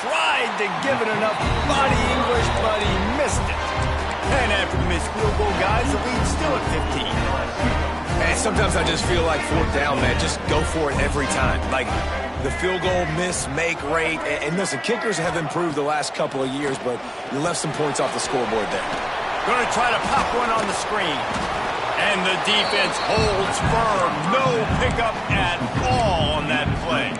Tried to give it enough body English, but he missed it. And after the missed field goal, guys, the lead's still at 15. Man, sometimes I just feel like fourth down, man. Just go for it every time. Like the field goal, miss, make rate. And listen, kickers have improved the last couple of years, but you left some points off the scoreboard there. Going to try to pop one on the screen. And the defense holds firm. No pickup at all on that play.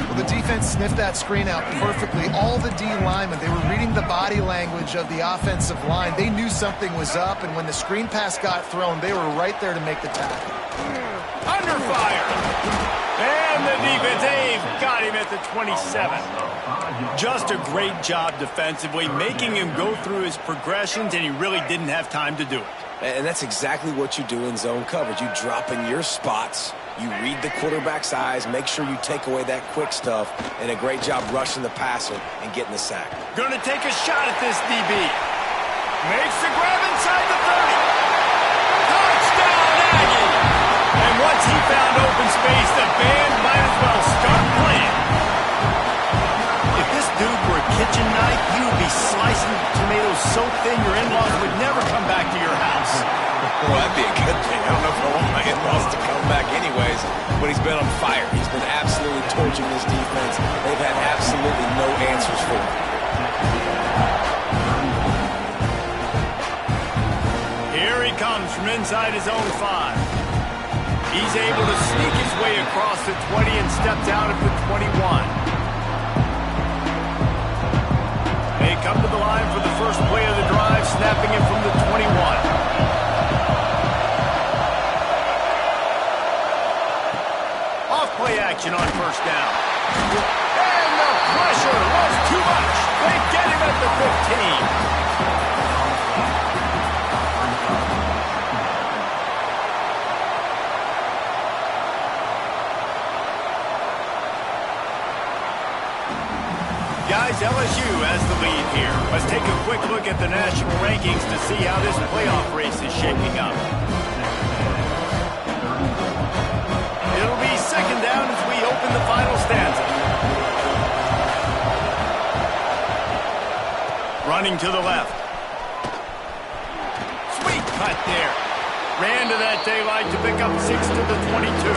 Well, the defense sniffed that screen out perfectly. All the D linemen, they were reading the body language of the offensive line. They knew something was up, and when the screen pass got thrown, they were right there to make the tackle. Under fire. And the defense, they've got him at the 27. Just a great job defensively, making him go through his progressions, and he really didn't have time to do it. And that's exactly what you do in zone coverage. You drop in your spots, you read the quarterback's eyes, make sure you take away that quick stuff, and a great job rushing the passer and getting the sack. Going to take a shot at this DB. Makes the grab inside the 30. Touchdown, Aggie! And once he found open space, the band might as well start playing. If this dude were a kitchen knife, you would be slicing tomatoes so thin your in-laws would never come back to your house. Well, that'd be a good thing. I don't know if I want my in-laws to come back anyways, but he's been on fire. He's been absolutely torching this defense. They've had absolutely no answers for him. Here he comes from inside his own 5. He's able to sneak his way across the 20 and step down at the 21. They come to the line for the first play of the drive, snapping it from the 21. Play action on first down. And the pressure was too much. They get him at the 15. Guys, LSU has the lead here. Let's take a quick look at the national rankings to see how this playoff race is shaping up. It'll be second down as we open the final stanza. Running to the left. right there. Ran to that daylight to pick up 6 to the 22.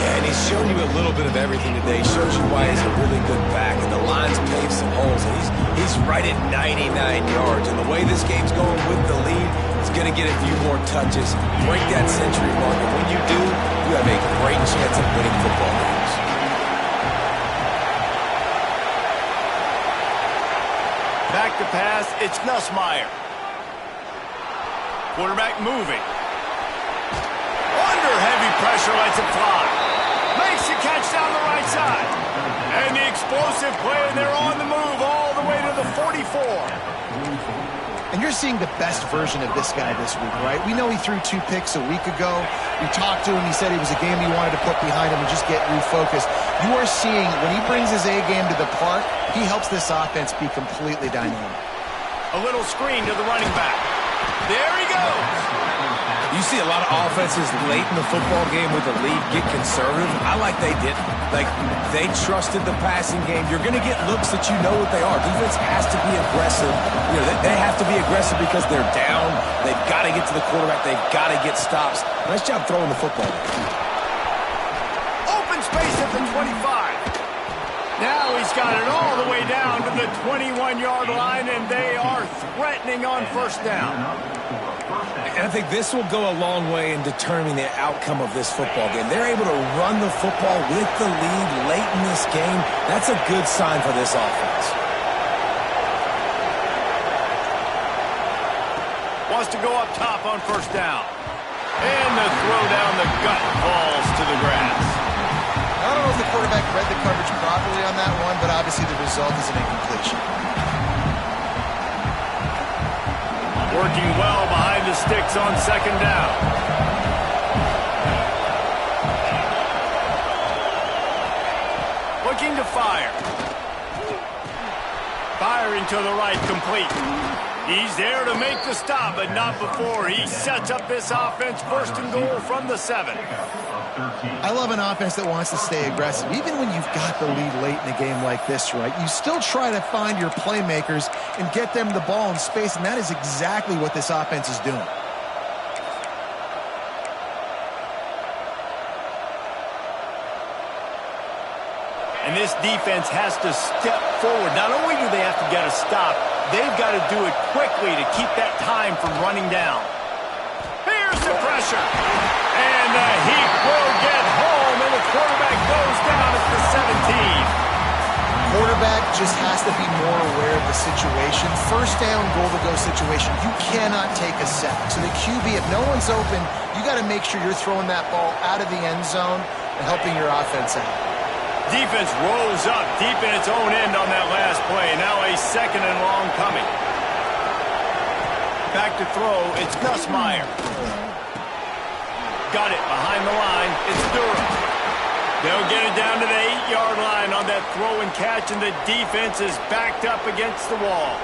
Yeah, and he's shown you a little bit of everything today. Shows you why he's a really good back, and the line's paved some holes. And he's right at 99 yards, and the way this game's going with the lead, he's going to get a few more touches, break that century mark, and when you do, you have a great chance of winning football games. Back to pass, it's Nussmeier. Quarterback moving. Under heavy pressure, lets it fly. Makes the catch down the right side. And the explosive play, and they're on the move all the way to the 44. And you're seeing the best version of this guy this week, right? We know he threw 2 picks a week ago. We talked to him. He said it was a game he wanted to put behind him and just get refocused. You are seeing when he brings his A game to the park, he helps this offense be completely dynamic. A little screen to the running back. There he goes. You see a lot of offenses late in the football game with the lead get conservative. I like they didn't. Like, they trusted the passing game. You're going to get looks that you know what they are. Defense has to be aggressive. You know, they have to be aggressive because they're down. They've got to get to the quarterback. They've got to get stops. Nice job throwing the football. Open space at the 25. Now he's got it all the way down to the 21-yard line, and they are threatening on first down. And I think this will go a long way in determining the outcome of this football game. They're able to run the football with the lead late in this game. That's a good sign for this offense. Wants to go up top on first down. And the throw down the gut falls to the grass. I don't know if the quarterback read the coverage properly on that one, but obviously the result is an incompletion. Working well behind the sticks on second down. Looking to fire. Firing to the right, complete. He's there to make the stop, but not before he sets up this offense first and goal from the 7. I love an offense that wants to stay aggressive. Even when you've got the lead late in a game like this, right, you still try to find your playmakers and get them the ball in space, and that is exactly what this offense is doing. And this defense has to step forward. Not only do they have to get a stop, they've got to do it quickly to keep that time from running down. Here's the pressure. And the heat will get home, and the quarterback goes down at the 17. Quarterback just has to be more aware of the situation. First down, goal-to-go situation. You cannot take a sack. So the QB, if no one's open, you got to make sure you're throwing that ball out of the end zone and helping your offense out. Defense rolls up deep in its own end on that last play. Now a second and long coming. Back to throw, it's Nussmeier. Got it behind the line, it's Durham. They'll get it down to the 8-yard line on that throw and catch, and the defense is backed up against the wall.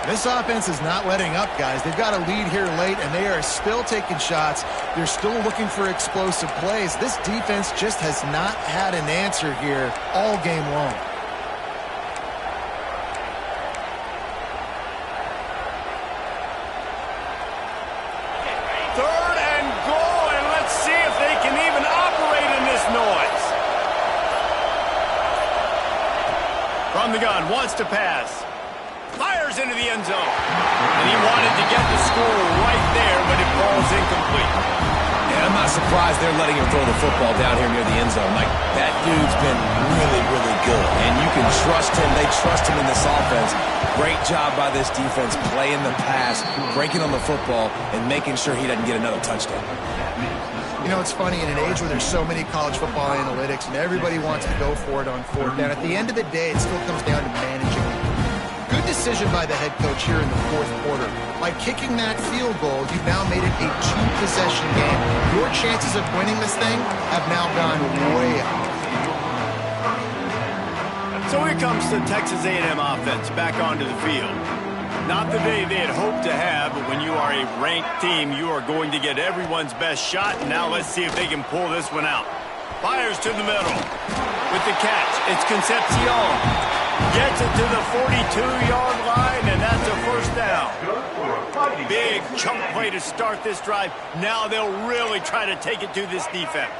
This offense is not letting up, guys. They've got a lead here late, and they are still taking shots. They're still looking for explosive plays. This defense just has not had an answer here all game long. Third and goal, and let's see if they can even operate in this noise. From the gun, wants to pass. Fires into the end zone. And he wanted to get the score right there, but it falls incomplete. Yeah, I'm not surprised they're letting him throw the football down here near the end zone. Like, that dude's been really, really good. And you can trust him. They trust him in this offense. Great job by this defense playing the pass, breaking on the football, and making sure he doesn't get another touchdown. You know, it's funny, in an age where there's so many college football analytics and everybody wants to go for it on fourth down, at the end of the day, it still comes down to managing. Good decision by the head coach here in the fourth quarter. By kicking that field goal, you've now made it a 2-possession game. Your chances of winning this thing have now gone way up. So here comes the Texas A&M offense back onto the field. Not the day they had hoped to have, but when you are a ranked team, you are going to get everyone's best shot. And now let's see if they can pull this one out. Fires to the middle. With the catch, it's Concepcion. Gets it to the 42-yard line, and that's a first down. Big chunk play to start this drive. Now they'll really try to take it to this defense.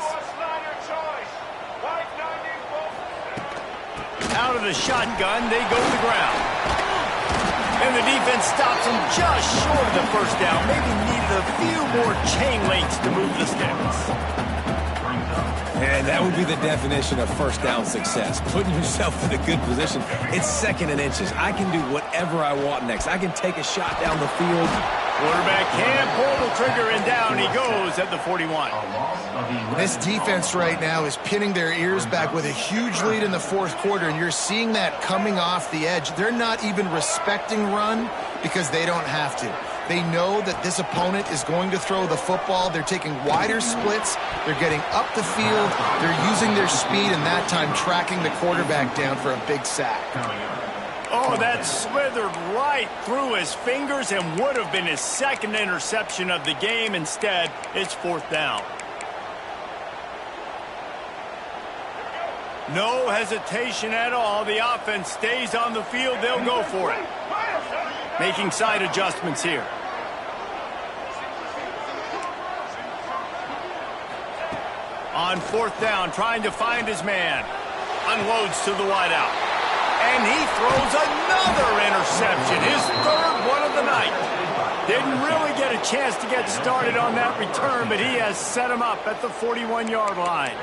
Out of the shotgun, they go to the ground. And the defense stops him just short of the first down. Maybe needed a few more chain links to move the sticks. And that would be the definition of first down success. Putting yourself in a good position. It's second and inches. I can do whatever I want next. I can take a shot down the field. Quarterback can't pull the trigger, and down he goes at the 41. This defense right now is pinning their ears back with a huge lead in the fourth quarter, and you're seeing that coming off the edge. They're not even respecting run because they don't have to. They know that this opponent is going to throw the football. They're taking wider splits. They're getting up the field. They're using their speed, and that time tracking the quarterback down for a big sack. Oh, that slithered right through his fingers and would have been his second interception of the game. Instead, it's fourth down. No hesitation at all. The offense stays on the field. They'll go for it. Making side adjustments here. On fourth down, trying to find his man. Unloads to the wideout. And he throws another interception, his third one of the night. Didn't really get a chance to get started on that return, but he has set him up at the 41-yard line.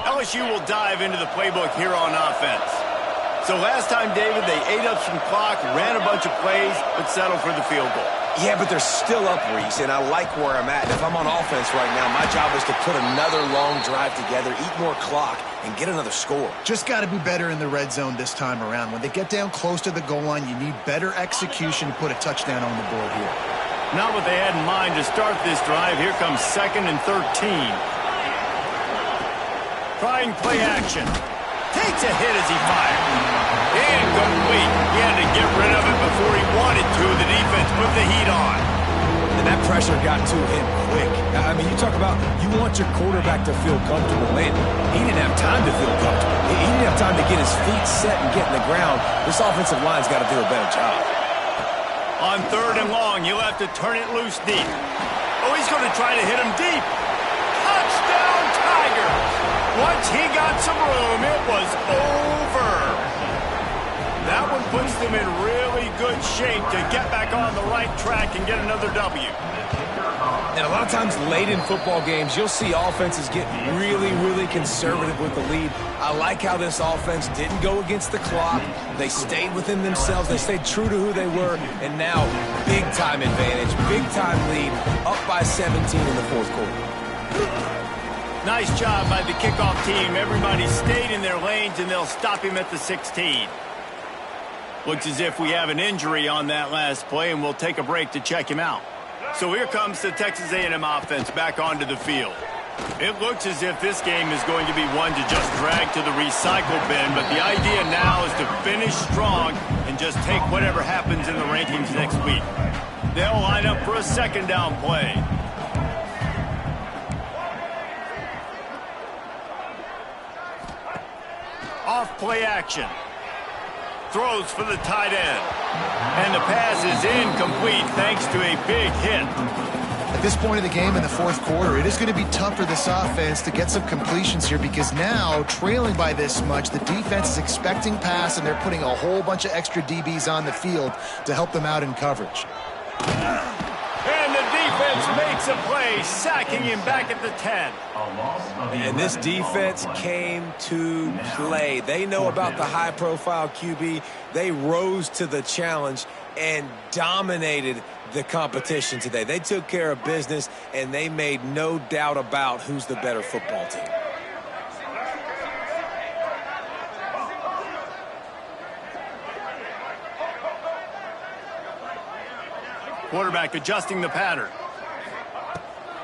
LSU will dive into the playbook here on offense. So last time, David, they ate up some clock, ran a bunch of plays, but settled for the field goal. Yeah, but they're still up, Reese, and I like where I'm at. And if I'm on offense right now, my job is to put another long drive together, eat more clock, and get another score. Just got to be better in the red zone this time around. When they get down close to the goal line, you need better execution to put a touchdown on the board here. Not what they had in mind to start this drive. Here comes 2nd and 13. Trying play action. Takes a hit as he fired. Incomplete. He had to get rid of it before he wanted to. The defense put the heat on. And that pressure got to him quick. I mean, you talk about you want your quarterback to feel comfortable. Man, he didn't have time to feel comfortable. He didn't have time to get his feet set and get in the ground. This offensive line's got to do a better job. On 3rd and long, you'll have to turn it loose deep. Oh, he's going to try to hit him deep. Touchdown, Tigers! Once he got some room, it was over. That one puts them in really good shape to get back on the right track and get another W. And a lot of times late in football games, you'll see offenses get really, really conservative with the lead. I like how this offense didn't go against the clock. They stayed within themselves. They stayed true to who they were. And now, big-time advantage, big-time lead, up by 17 in the fourth quarter. Nice job by the kickoff team. Everybody stayed in their lanes, and they'll stop him at the 16. Looks as if we have an injury on that last play, and we'll take a break to check him out. So here comes the Texas A&M offense back onto the field. It looks as if this game is going to be one to just drag to the recycle bin, but the idea now is to finish strong and just take whatever happens in the rankings next week. They'll line up for a 2nd down play. Off play action. Throws for the tight end. And the pass is incomplete thanks to a big hit. At this point of the game in the fourth quarter, it is going to be tough for this offense to get some completions here because now, trailing by this much, the defense is expecting pass, and they're putting a whole bunch of extra DBs on the field to help them out in coverage. And the defense makes a play, sacking him back at the 10. And this defense came to play. They know about the high-profile QB. They rose to the challenge and dominated the competition today. They took care of business, and they made no doubt about who's the better football team. Quarterback adjusting the pattern.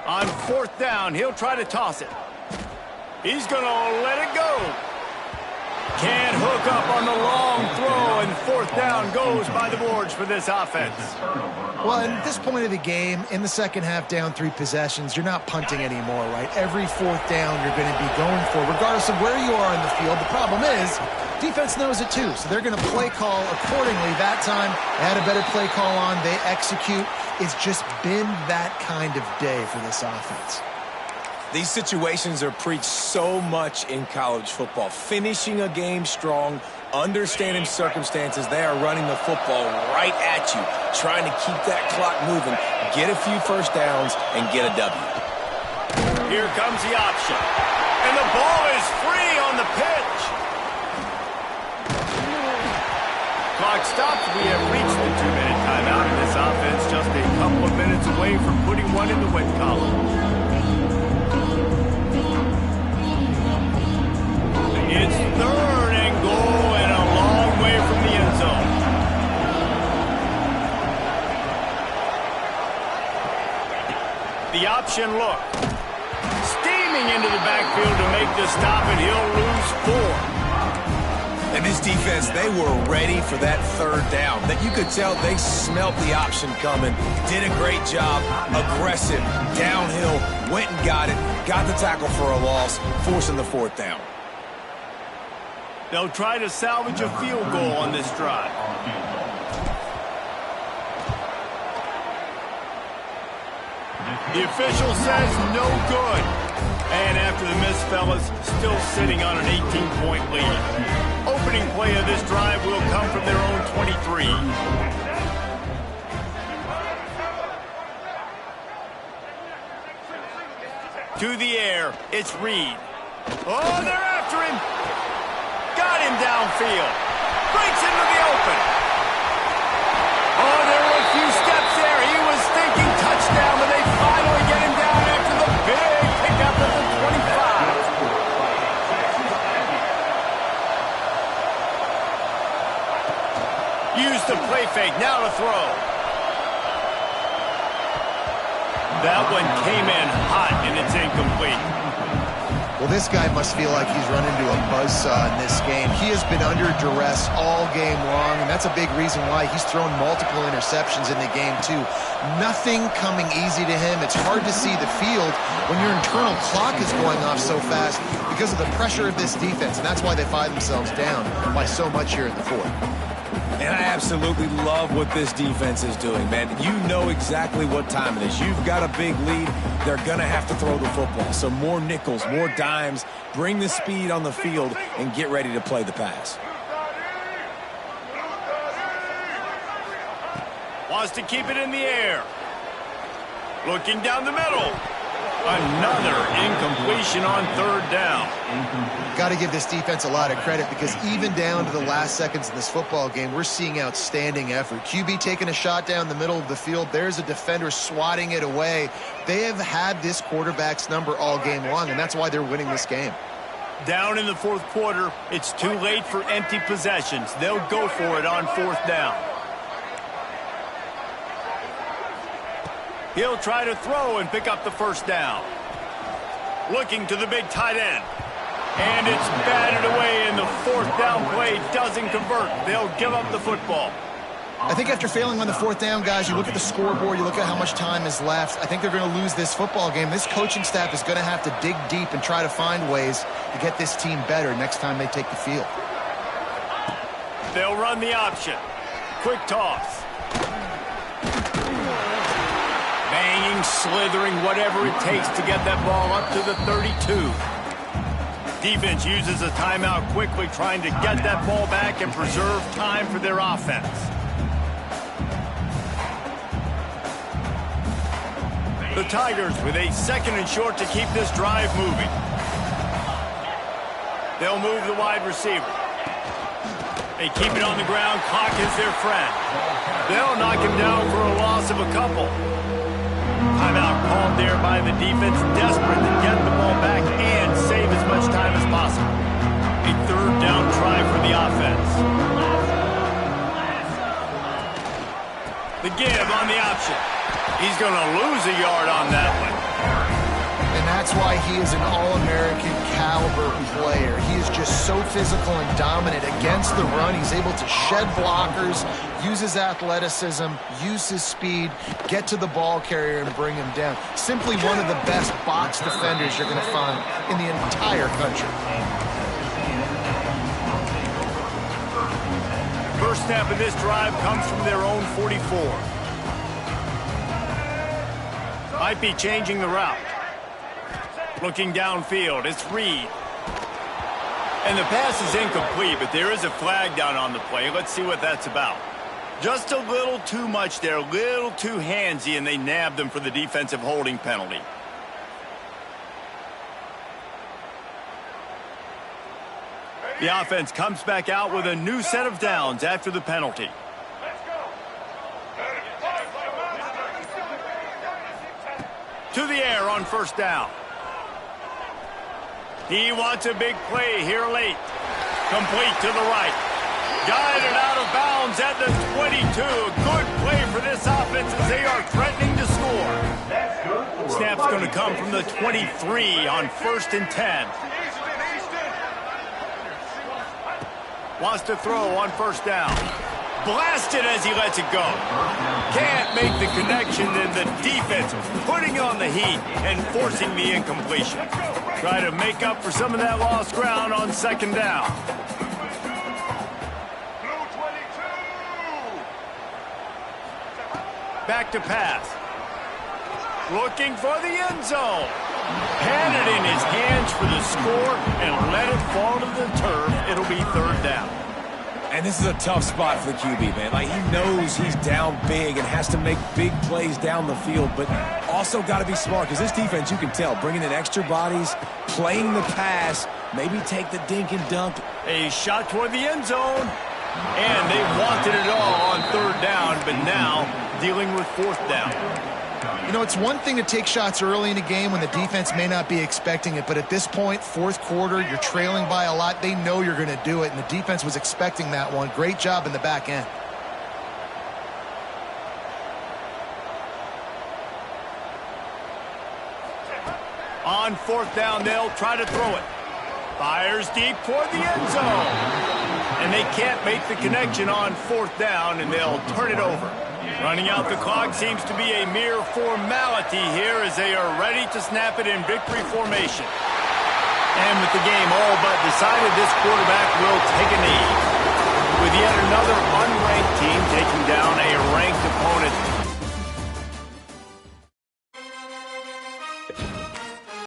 On 4th down, he'll try to toss it. He's going to let it go. Can't hook up on the long throw, and fourth down goes by the boards for this offense. Well, at this point of the game, in the second half, down 3 possessions, you're not punting anymore, right? Every fourth down you're going to be going for, regardless of where you are in the field. The problem is, defense knows it too, so they're going to play call accordingly. That time, they had a better play call on. They execute. It's just been that kind of day for this offense. These situations are preached so much in college football. Finishing a game strong, understanding circumstances. They are running the football right at you, trying to keep that clock moving, get a few first downs, and get a W. Here comes the option. And the ball is free on the pitch. Clock stops. We have reached the 2-minute timeout, and this offense just a couple of minutes away from putting one in the win column. It's 3rd and goal and a long way from the end zone. The option look. Steaming into the backfield to make the stop, and he'll lose 4. And this defense, they were ready for that 3rd down. That you could tell they smelt the option coming. Did a great job. Aggressive, downhill, went and got it. Got the tackle for a loss, forcing the 4th down. They'll try to salvage a field goal on this drive. The official says no good. And after the miss, fellas, still sitting on an 18-point lead. Opening play of this drive will come from their own 23. To the air, it's Reed. Oh, they're after him. Got him downfield. Breaks into the open. Oh, there were a few steps there. He was thinking touchdown, but they finally get him down after the big pickup at the 25. Use the play fake. Now to throw. That one came in hot, and it's incomplete. Well, this guy must feel like he's run into a buzzsaw in this game. He has been under duress all game long, and that's a big reason why he's thrown multiple interceptions in the game, too. Nothing coming easy to him. It's hard to see the field when your internal clock is going off so fast because of the pressure of this defense, and that's why they find themselves down by so much here in the 4th. And I absolutely love what this defense is doing, man. You know exactly what time it is. You've got a big lead. They're going to have to throw the football. So more nickels, more dimes, bring the speed on the field, and get ready to play the pass. Wants to keep it in the air. Looking down the middle. Another incompletion on 3rd down. Got to give this defense a lot of credit because even down to the last seconds of this football game, we're seeing outstanding effort. QB taking a shot down the middle of the field. There's a defender swatting it away. They have had this quarterback's number all game long, and that's why they're winning this game. Down in the 4th quarter, it's too late for empty possessions. They'll go for it on 4th down. He'll try to throw and pick up the 1st down. Looking to the big tight end. And it's batted away, and the 4th down play doesn't convert. They'll give up the football. I think after failing on the 4th down, guys, you look at the scoreboard, you look at how much time is left. I think they're going to lose this football game. This coaching staff is going to have to dig deep and try to find ways to get this team better next time they take the field. They'll run the option. Quick toss. Banging, slithering, whatever it takes to get that ball up to the 32. Defense uses a timeout quickly, trying to get that ball back and preserve time for their offense. The Tigers with a 2nd and short to keep this drive moving. They'll move the wide receiver. They keep it on the ground. Clock is their friend. They'll knock him down for a loss of a couple. Timeout called there by the defense, desperate to get the ball back and save as much time as possible. A 3rd down try for the offense. The give on the option. He's going to lose a yard on that one. And that's why he is an All-American caliber player. He is just so physical and dominant against the run. He's able to shed blockers, use his athleticism, use his speed, get to the ball carrier and bring him down. Simply one of the best box defenders you're going to find in the entire country. First snap of this drive comes from their own 44. Might be changing the route. Looking downfield, it's Reed. And the pass is incomplete, but there is a flag down on the play. Let's see what that's about. Just a little too much there, a little too handsy, and they nabbed them for the defensive holding penalty. The offense comes back out with a new set of downs after the penalty. To the air on first down. He wants a big play here late. Complete to the right. Guided out of bounds at the 22. Good play for this offense as they are threatening to score. Snap's going to come from the 23 on 1st and 10. Wants to throw on first down. Blasted as he lets it go. Can't make the connection, and the defense putting on the heat and forcing the incompletion. Try to make up for some of that lost ground on second down. Back to pass. Looking for the end zone. Had it in his hands for the score and let it fall to the turf. It'll be third down. And this is a tough spot for the QB, man. Like, he knows he's down big and has to make big plays down the field, but also got to be smart because this defense, you can tell, bringing in extra bodies, playing the pass, maybe take the dink and dunk. A shot toward the end zone. And they wanted it all on third down, but now dealing with fourth down. You know, it's one thing to take shots early in a game when the defense may not be expecting it, but at this point, fourth quarter, you're trailing by a lot. They know you're going to do it, and the defense was expecting that one. Great job in the back end. On fourth down, they'll try to throw it. Fires deep toward the end zone. And they can't make the connection on fourth down, and they'll turn it over. Running out the clock seems to be a mere formality here as they are ready to snap it in victory formation. And with the game all but decided, this quarterback will take a knee. With yet another unranked team taking down a ranked opponent.